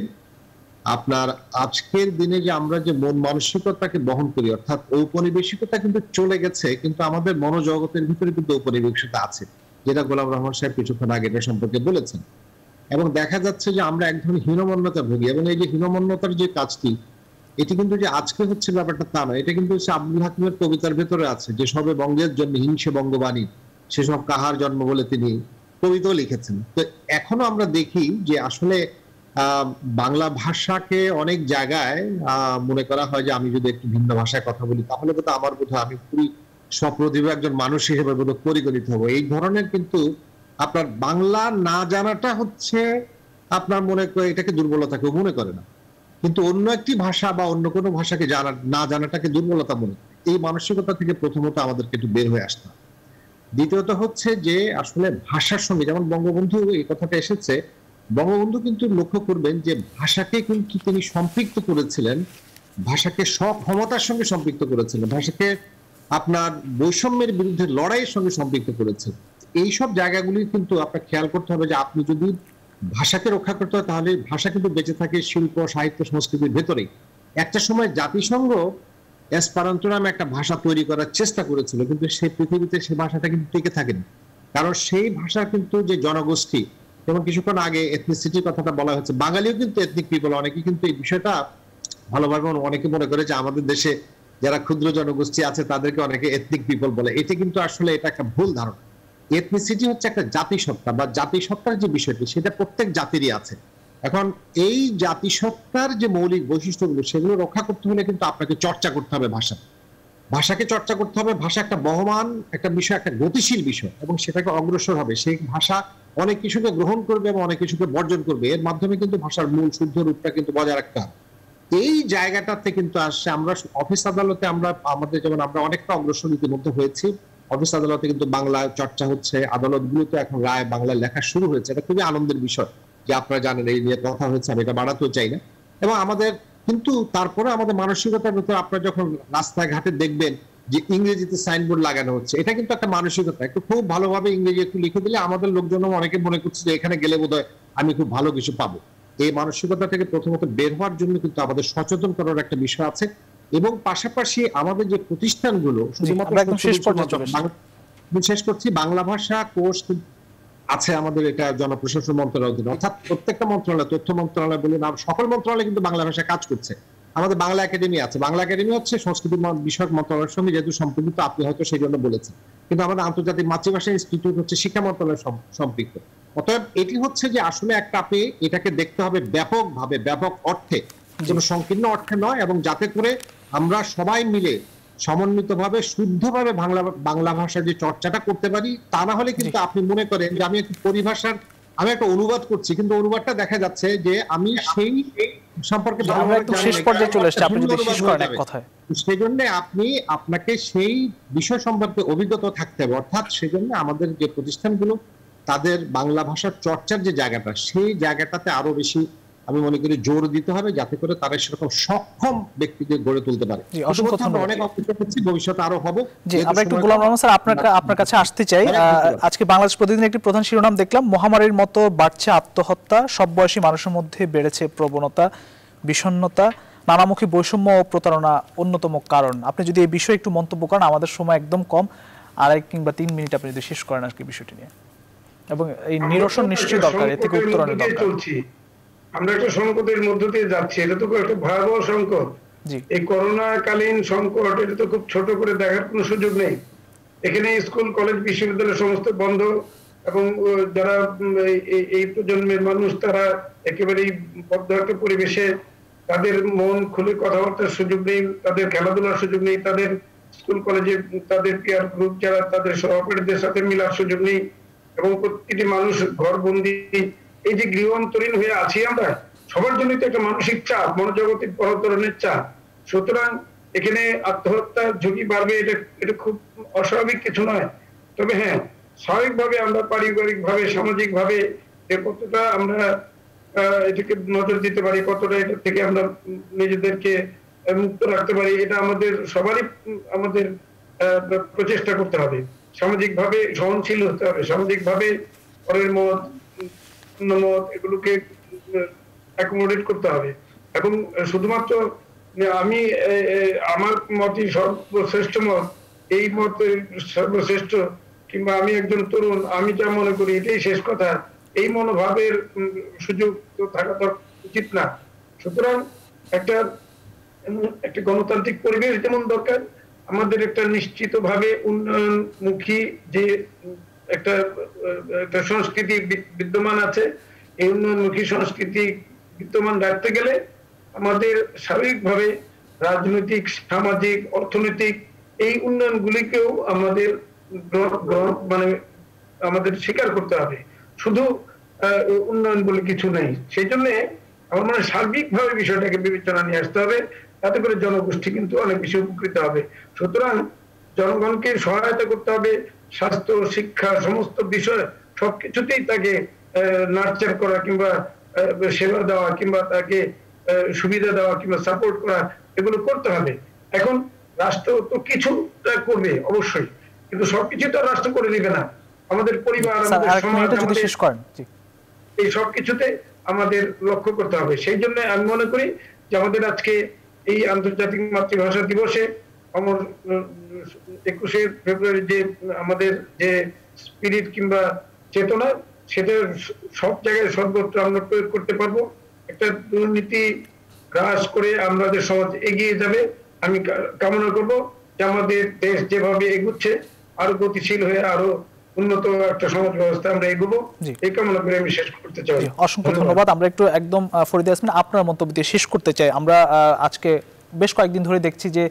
আপনার আজকের দিনে যে আমরা যে মন মানসিকতাকে বহন করি, অর্থাৎ ঔপনিবেশিকতা কিন্তু চলে গেছে, কিন্তু আমাদের মনোজগতের ভিতরে কিন্তু ঔপনিবেশিকতা আছে, যেটা গোলাম রহমান সাহেব কিছুক্ষণ আগে এটা সম্পর্কে বলেছেন। এবং দেখা যাচ্ছে যে আমরা এক ধরনের হীনমন্যতা ভুগি, এবং এই যে হীনমন্যতার যে কাজটি, এটি কিন্তু যে আজকে হচ্ছে ব্যাপারটা তা নয়, এটা কিন্তু হচ্ছে আব্দুল হাকিমের কবিতার ভেতরে আছে, যে সবে বঙ্গের জন্য হিংসে বঙ্গবাণী, সেসব কাহার জন্ম বলে তিনি কবিতাও লিখেছেন। তো এখনো আমরা দেখি যে আসলে বাংলা ভাষাকে অনেক জায়গায় মনে করা হয় যে আমি যদি একটু ভিন্ন ভাষায় কথা বলি তাহলে বোধ আমার বোধহয় আমি খুবই সপ্রতিভ একজন মানুষ হিসেবে বোধহয় পরিগণিত হবো। এই ধরনের কিন্তু আপনার বাংলা না জানাটা হচ্ছে আপনার মনে করে এটাকে দুর্বলতা কেউ মনে করে না, কিন্তু অন্য একটি ভাষা বা অন্য কোনো ভাষাকে না জানাটাকে দুর্বলতা মনে করে। এই মানসিকতা থেকে প্রথমত আমাদেরকে একটু বের হয়ে আসতে হবে। দ্বিতীয়ত হচ্ছে যে আসলে ভাষার সঙ্গে, যেমন বঙ্গবন্ধু এই কথাটা এসেছে, বঙ্গবন্ধু কিন্তু লক্ষ্য করবেন যে ভাষাকে কিন্তু তিনি সম্পৃক্ত করেছিলেন, ভাষাকে সক্ষমতার সঙ্গে সম্পৃক্ত করেছিলেন, ভাষাকে আপনার বৈষম্যের বিরুদ্ধে লড়াইয়ের সঙ্গে সম্পৃক্ত করেছেন। এইসব জায়গাগুলি কিন্তু আপনার খেয়াল করতে হবে যে আপনি যদি ভাষাকে রক্ষা করতে হয় তাহলে ভাষা কিন্তু বেঁচে থাকে শিল্প, সাহিত্য, সংস্কৃতির ভেতরেই। একটা সময় জাতিসংঘ এসপারান্তো নামে একটা ভাষা তৈরি করার চেষ্টা করেছিল, কিন্তু সেই পৃথিবীতে সেই ভাষাটা কিন্তু টিকে থাকেনি, কারণ সেই ভাষা কিন্তু যে জনগোষ্ঠী, যেমন কিছুক্ষণ আগে এথনিসিটির কথাটা বলা হচ্ছে, বাঙালিও কিন্তু এথনিক পিপল। অনেকে কিন্তু এই বিষয়টা ভালোভাবে অনেকে মনে করে যে আমাদের দেশে যারা ক্ষুদ্র জনগোষ্ঠী আছে তাদেরকে অনেকে এথনিক পিপল বলে। এটি কিন্তু আসলে এটা একটা ভুল ধারণা। এথনিসিটি হচ্ছে একটা জাতিসত্তা, বা জাতিসত্তার যে বিষয়টি সেটা প্রত্যেক জাতিরই আছে। এখন এই জাতিসত্তার যে মৌলিক বৈশিষ্ট্যগুলো সেগুলো রক্ষা করতে হলে কিন্তু আপনাকে চর্চা করতে হবে ভাষাকে চর্চা করতে হবে। ভাষা একটা বহমান একটা বিষয়, একটা গতিশীল বিষয়, এবং সেটাকে অগ্রসর হবে। সেই ভাষা অনেক কিছুকে গ্রহণ করবে এবং অনেক কিছুকে বর্জন করবে। এর মাধ্যমে কিন্তু ভাষার মূল শুদ্ধ রূপটা কিন্তু বজায় রাখতে হবে। এই জায়গাটাতে কিন্তু আসছে। আমরা অফিস আদালতে আমরা আমাদের যেমন আমরা অনেকটা অগ্রসর ইতিমধ্যে হয়েছি। অফিস আদালতে কিন্তু বাংলা চর্চা হচ্ছে, আদালতগুলোতে এখন রায় বাংলা লেখা শুরু হয়েছে। এটা খুবই আনন্দের বিষয় যে আপনারা জানেন এই নিয়ে কথা হয়েছে, আমি এটা বাড়াতেও চাই না। এবং আমাদের কিন্তু তারপরে আমাদের মানসিকতার ভিতরে আপনারা যখন রাস্তায় ঘাটে দেখবেন যে ইংরেজিতে সাইনবোর্ড লাগানো হচ্ছে, এটা কিন্তু একটা মানসিকতা। একটু খুব ভালোভাবে ইংরেজি একটু লিখে দিলে আমাদের লোকজন অনেকে মনে করছে যে এখানে গেলে বোধহয় আমি খুব ভালো কিছু পাবো। এই মানসিকতা থেকে প্রথমত বের হওয়ার জন্য কিন্তু আমাদের সচেতন করার একটা বিষয় আছে। এবং পাশাপাশি আমাদের যে প্রতিষ্ঠানগুলো শেষ করছি, বাংলা ভাষা কোর্স আছে আমাদের, এটা জনপ্রশাসন মন্ত্রণালয়ের অধীনে, অর্থাৎ প্রত্যেকটা মন্ত্রণালয়, তথ্য মন্ত্রণালয় বলুন, সকল মন্ত্রণালয় কিন্তু বাংলা ভাষা কাজ করছে। আমাদের বাংলা একাডেমি আছে। বাংলা একাডেমি হচ্ছে সংস্কৃতি বিষয়ক মন্ত্রণালয়ের সঙ্গে যেহেতু সম্পর্কিত, আপনি হয়তো সেই জন্য বলেছেন, কিন্তু আমাদের আন্তর্জাতিক মাতৃভাষা ইনস্টিটিউট হচ্ছে শিক্ষা মন্ত্রণালয়ের সম্পৃক্ত। অতএব এটি হচ্ছে যে আসলে একটা আপনি এটাকে দেখতে হবে ব্যাপকভাবে, ব্যাপক অর্থে, কোনো সংকীর্ণ অর্থে নয়, এবং যাতে করে আমরা সবাই মিলে সমন্বিতভাবে শুদ্ধভাবে বাংলা ভাষার যে চর্চাটা করতে পারি। তা না হলে কিন্তু আপনি মনে করেন যে আমি একটু পরিভাষার আমি একটা অনুবাদ করছি, কিন্তু অনুবাদটা দেখা যাচ্ছে যে আমি সেই সম্পর্কে শেষ পর্যায়ে চলে এসেছি, আপনি যদি শেষ করেন এক কথায়। সেই জন্য আপনাকে সেই বিষয় সম্পর্কে অভিজ্ঞতা থাকতে হবে। অর্থাৎ সেই জন্য আমাদের যে প্রতিষ্ঠানগুলো তাদের বাংলা ভাষার চর্চার যে জায়গাটা, সেই জায়গাটাতে আরো বেশি আমি মনে করি জোর দিতে হবে, যাতে করে তারা সেরকম সক্ষম ব্যক্তিদের গড়ে তুলতে পারে। অনেক অপেক্ষা করছি, ভবিষ্যতে আরো হবে। আমরা একটু গোলাম রহমান স্যার আপনার কাছে আসতে চাই। আজকে বাংলাদেশ প্রতিদিন একটি প্রধান শিরোনাম দেখলাম, মহামারীর মতো বাড়ছে আত্মহত্যা, সব বয়সী মানুষের মধ্যে বেড়েছে প্রবণতা, বিষণ্ণতা, নানামুখী বৈষম্য ও প্রতারণা অন্যতম কারণ। আপনি যদি এই বিষয়ে একটু মন্তব্য করেন, আমাদের সময় একদম কম, 2 কিংবা 3 মিনিট আপনি যদি শেষ করেন আজকে বিষয়টি নিয়ে। এবং এই নিরসন নিশ্চয়ই দরকার, এ থেকে উত্তরণের দরকার। আমরা একটা সংকটের মধ্য দিয়ে যাচ্ছি, এটা তো একটা ভয়াবহ সংকট। এই করোনা কালীন সংকট, এটা তো খুব ছোট করে দেখার কোনো সুযোগ নেই। এখানে স্কুল কলেজ বিশ্ববিদ্যালয় সমস্ত বন্ধ, এবং যারা এই প্রজন্মের মানুষ তারা একেবারেই বদ্ধ একটা পরিবেশে, তাদের মন খুলে কথাবার্তার সুযোগ নেই, তাদের খেলাধুলার সুযোগ নেই, তাদের স্কুল কলেজে তাদের পিয়ার গ্রুপ যারা তাদের সহপাঠীদের সাথে মিলার সুযোগ নেই, এবং প্রতিটি মানুষ ঘরবন্দি। এই যে গৃহ অন্তরীণ হয়ে আছি আমরা, সবার জন্য তো একটা মানসিক চাপ, মনোজগতিক ধরনের চাপ। সুতরাং এখানে আত্মহত্যার ঝুঁকি বাড়বে, এটা খুব অস্বাভাবিক কিছু নয়। তবে হ্যাঁ, স্বাভাবিকভাবে আমরা পারিবারিক ভাবে, সামাজিক ভাবে কতটা আমরা এটাকে নজর দিতে পারি, কতটা এটা থেকে আমরা নিজেদেরকে মুক্ত রাখতে পারি, এটা আমাদের সবারই আমাদের প্রচেষ্টা করতে হবে। সামাজিক ভাবে সহনশীল হতে হবে, সামাজিক ভাবে পরের মত এগুলোকে অ্যাকোমোডেট করতে হবে। এবং শুধুমাত্র আমি আমার মতই সর্বশ্রেষ্ঠ মত, এই মতের সর্বশ্রেষ্ঠ, কিংবা আমি একজন তরুণ, আমি যা মনে করি এটাই শেষ কথা, এই মনোভাবের সুযোগ তো থাকা উচিত না। সুতরাং একটা গণতান্ত্রিক পরিবেশ যেমন দরকার, আমাদের একটা নিশ্চিতভাবে উন্নয়নমুখী যে একটা সংস্কৃতি বিদ্যমান আছে, এই উন্নয়নমুখী সংস্কৃতি বিদ্যমান রাখতে গেলে আমাদের স্বাভাবিকভাবে রাজনৈতিক, সামাজিক, অর্থনৈতিক এই উন্নয়নগুলিকেও আমাদের মানে আমাদের স্বীকার করতে হবে। শুধু উন্নয়ন বলে কিছু নেই। সেই জন্য আমার মনে হয় সার্বিকভাবে বিষয়টাকে বিবেচনা নিয়ে আসতে হবে, তাতে করে জনগোষ্ঠী কিন্তু অনেক বেশি উপকৃত হবে। সুতরাং জনগণকে সহায়তা করতে হবে, স্বাস্থ্য, শিক্ষা, সমস্ত বিষয় সবকিছুতেই তাকে নার্চার করা, কিংবা সেবা দেওয়া, কিংবা তাকে সুবিধা দেওয়া, কিংবা সাপোর্ট করা, এগুলো করতে হবে। এখন রাষ্ট্র তো কিছুটা করবে অবশ্যই, কিন্তু সবকিছু তো রাষ্ট্র করে দিবে না। আমাদের পরিবার, আমাদের সমাজ, এই সবকিছুতে আমাদের লক্ষ্য করতে হবে। সেই জন্য আমি মনে করি যে আমাদের আজকে এই আন্তর্জাতিক মাতৃভাষা দিবসে, আমার 21শে ফেব্রুয়ারি যে আমাদের যে স্পিরিট কিংবা চেতনা, সেটা সব জায়গায় সর্বত্র আমরা প্রয়োগ করতে পারবো। একটা দুর্নীতি হ্রাস করে আমাদের সমাজ এগিয়ে যাবে। আমি কামনা করব যে আমাদের দেশ যেভাবে এগুচ্ছে, আরো গতিশীল হয়ে আরো উন্নত একটা সমাজ ব্যবস্থা আমরা এগোবো, এই কামনা করে আমি শেষ করতে চাই। অসংখ্য ধন্যবাদ। আমরা একটু একদম ফরিদা ইয়াসমিন আপনার মন্তব্য দিয়ে শেষ করতে চাই। আমরা আজকে বেশ কয়েকদিন ধরে দেখছি যে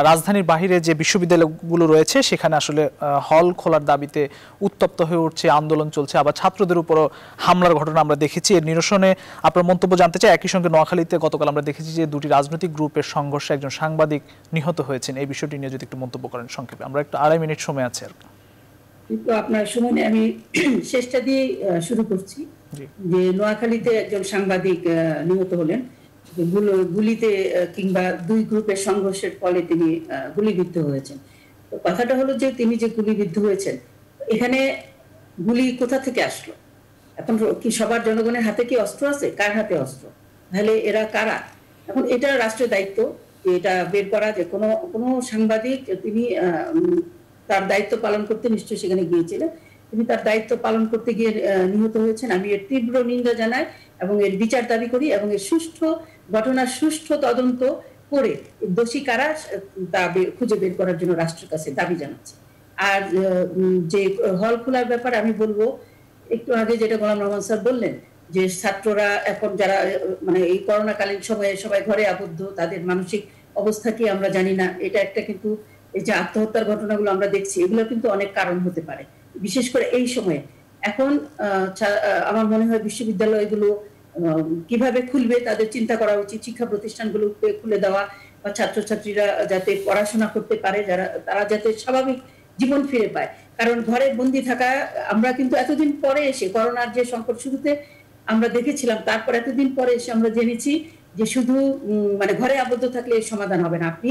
রাজধানীর বাহিরে যে বিশ্ববিদ্যালয়গুলো রয়েছে সেখানে আসলে হল খোলার দাবিতে উত্তপ্ত হয়ে উঠছে, আন্দোলন চলছে, আবার ছাত্রদের উপরও হামলার ঘটনা আমরা দেখেছি। এর নিরসনে আপনার মন্তব্য জানতে চাই। একই সঙ্গে নোয়াখালীতে গতকাল আমরা দেখেছি যে দুটি রাজনৈতিক গ্রুপের সংঘর্ষে একজন সাংবাদিক নিহত হয়েছেন। এই বিষয়টি নিয়ে যদি একটু মন্তব্য করেন সংক্ষেপে, আমরা একটু 2.5 মিনিট সময় আছে আর কি। কিন্তু আপনার সময় আমি শেষটা দিয়ে শুরু করছি যে নোয়াখালীতে একজন সাংবাদিক নিহত হলেন গুলিতে, কিংবা দুই গ্রুপের সংঘর্ষের ফলে তিনি গুলিবিদ্ধ হয়েছেন। তো কথাটা হলো যে তিনি যে গুলিবিদ্ধ হয়েছেন, এখানে গুলি কোথা থেকে আসলো? এখন কি সবার জনগণের হাতে কি অস্ত্র আছে? কার হাতে অস্ত্র? তাহলে এরা কারা? এখন এটা রাষ্ট্রের দায়িত্ব এটা বের করা, যে কোনো সাংবাদিক তিনি তার দায়িত্ব পালন করতে নিশ্চয়ই সেখানে গিয়েছিলেন, তিনি তার দায়িত্ব পালন করতে গিয়ে নিহত হয়েছেন। আমি এর তীব্র নিন্দা জানাই এবং এর বিচার দাবি করি এবং এর ঘটনার সুষ্ঠু তদন্ত করে দোষী কারা তা খুঁজে বের করার জন্য রাষ্ট্রের কাছে দাবি জানাচ্ছি। আর যে হল খোলার ব্যাপারে আমি বলবো, একটু আগে যেটা গোলাম রহমান স্যার বললেন যে ছাত্ররা এখন যারা মানে এই করোনাকালীন সময়ে সবাই ঘরে আবদ্ধ, তাদের মানসিক অবস্থা কি আমরা জানি না। এটা একটা কিন্তু এই যে আত্মহত্যার ঘটনাগুলো আমরা দেখছি, এগুলো কিন্তু অনেক কারণ হতে পারে, বিশেষ করে এই সময়ে। এখন আমার মনে হয় বিশ্ববিদ্যালয়গুলো কিভাবে খুলবে তাদের চিন্তা করা উচিত। শিক্ষা প্রতিষ্ঠানগুলোকে খুলে দেওয়া বা ছাত্রছাত্রীরা যাতে পড়াশোনা করতে পারে, তারা যাতে স্বাভাবিক জীবন ফিরে পায়। কারণ ঘরে বন্দি থাকা, আমরা কিন্তু এতদিন পরে এসে করোনার যে সংকট শুরুতে আমরা দেখেছিলাম, তারপর এতদিন পরে এসে আমরা জেনেছি যে শুধু মানে ঘরে আবদ্ধ থাকলে সমাধান হবে না। আপনি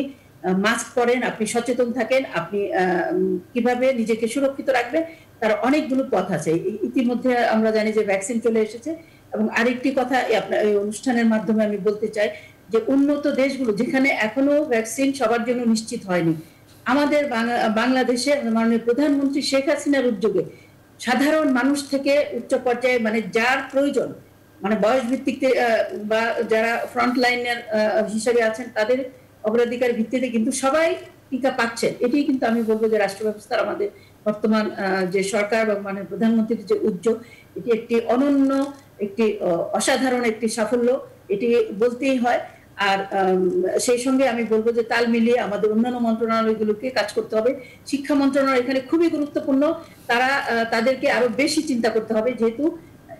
মাস্ক পরেন, আপনি সচেতন থাকেন, আপনি কিভাবে নিজেকে সুরক্ষিত রাখবেন তার অনেকগুলো পথ আছে। ইতিমধ্যে আমরা জানি যে ভ্যাকসিন চলে এসেছে। এবং আরেকটি কথা আপনার এই অনুষ্ঠানের মাধ্যমে আমি বলতে চাই যে উন্নত দেশগুলো যেখানে এখনো ভ্যাকসিন সবার জন্য নিশ্চিত হয়নি, আমাদের বাংলাদেশে মাননীয় প্রধানমন্ত্রী শেখ হাসিনার উদ্যোগে সাধারণ মানুষ থেকে উচ্চ পর্যায়ে মানে যার প্রয়োজন, মানে বয়স ভিত্তিক বা যারা ফ্রন্ট লাইনের হিসেবে আছেন তাদের অগ্রাধিকার ভিত্তিতে কিন্তু সবাই টিকা পাচ্ছেন। এটি কিন্তু আমি বলবো যে রাষ্ট্র ব্যবস্থার আমাদের বর্তমান যে সরকার এবং মাননীয় প্রধানমন্ত্রীর যে উদ্যোগ, এটি একটি অনন্য, একটি অসাধারণ একটি সাফল্য, এটি বলতেই হয়। আর সেই সঙ্গে আমি বলবো যে তাল মিলিয়ে আমাদের অন্যান্য মন্ত্রণালয়গুলোকে কাজ করতে হবে। শিক্ষা মন্ত্রণালয় এখানে খুবই গুরুত্বপূর্ণ, তাদেরকে আরো বেশি চিন্তা করতে হবে, যেহেতু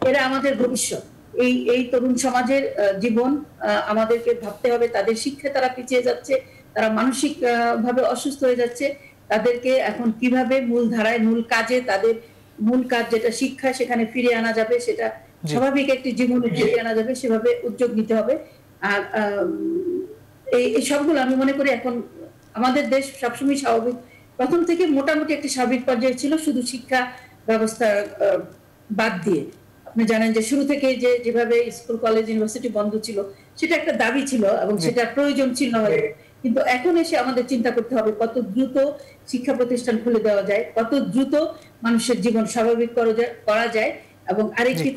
এরা আমাদের ভবিষ্যৎ। এই তরুণ সমাজের জীবন আমাদেরকে ভাবতে হবে। তাদের শিক্ষায় তারা পিছিয়ে যাচ্ছে, তারা মানসিক ভাবে অসুস্থ হয়ে যাচ্ছে। তাদেরকে এখন কিভাবে মূল ধারায়, মূল কাজে, তাদের মূল কাজ যেটা শিক্ষা, সেখানে ফিরে আনা যাবে, সেটা স্বাভাবিক একটি জীবনে ফিরে আনা যাবে, সেভাবে উদ্যোগ নিতে হবে। আর এই সবগুলো আমি মনে করি এখন আমাদের দেশ সবসময় স্বাভাবিক, প্রথম থেকে মোটামুটি একটি স্বাভাবিক পর্যায়ে ছিল, শুধু শিক্ষা ব্যবস্থা বাদ দিয়ে। আপনি জানেন যে শুরু থেকে যেভাবে স্কুল কলেজ ইউনিভার্সিটি বন্ধ ছিল, সেটা একটা দাবি ছিল এবং সেটা প্রয়োজন ছিল হয়তো, কিন্তু এখন এসে আমাদের চিন্তা করতে হবে কত দ্রুত শিক্ষা প্রতিষ্ঠান খুলে দেওয়া যায়, কত দ্রুত মানুষের জীবন স্বাভাবিক করা যায়। এবং আরেকটি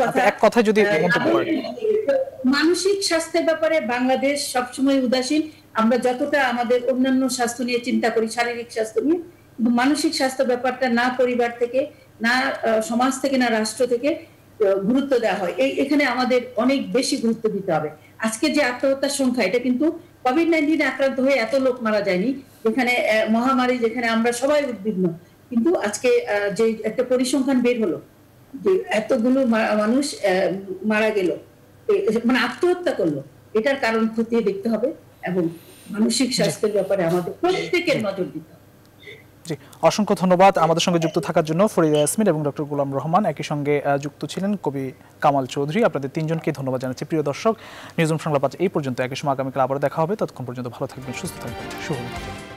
কথা, যদি মানসিক স্বাস্থ্যের ব্যাপারে বাংলাদেশ সবসময় উদাসীন। আমরা যতটা আমাদের অন্যান্য স্বাস্থ্য নিয়ে চিন্তা করি, শারীরিক স্বাস্থ্য নিয়ে, কিন্তু মানসিক স্বাস্থ্য ব্যাপারটা না পরিবার থেকে, না সমাজ থেকে, না রাষ্ট্র থেকে গুরুত্ব দেওয়া হয়। এখানে আমাদের অনেক বেশি গুরুত্ব দিতে হবে। আজকে যে আত্মহত্যার সংখ্যা, এটা কিন্তু কোভিড-19 আক্রান্ত হয়ে এত লোক মারা যায়নি, যেখানে মহামারী, যেখানে আমরা সবাই উদ্বিগ্ন, কিন্তু আজকে যে একটা পরিসংখ্যান বের হলো যে এতগুলো মানুষ মারা গেল, মানে আত্মহত্যা করলো, এটার কারণ খতিয়ে দেখতে হবে এবং মানসিক স্বাস্থ্যের ব্যাপারে আমাদের প্রত্যেকের নজর দিতে হবে। জি, অসংখ্য ধন্যবাদ আমাদের সঙ্গে যুক্ত থাকার জন্য ফরিদা ইয়াসমিন এবং ডক্টর গোলাম রহমান। একই সঙ্গে যুক্ত ছিলেন কবি কামাল চৌধুরী। আপনাদের তিনজনকে ধন্যবাদ জানাচ্ছি। প্রিয় দর্শক, নিউজরুম সংলাপ আজ এই পর্যন্ত। একই সময় আগামীকাল আবারও দেখা হবে। ততক্ষণ পর্যন্ত ভালো থাকবেন, সুস্থ থাকবেন। শুভরাত্রি।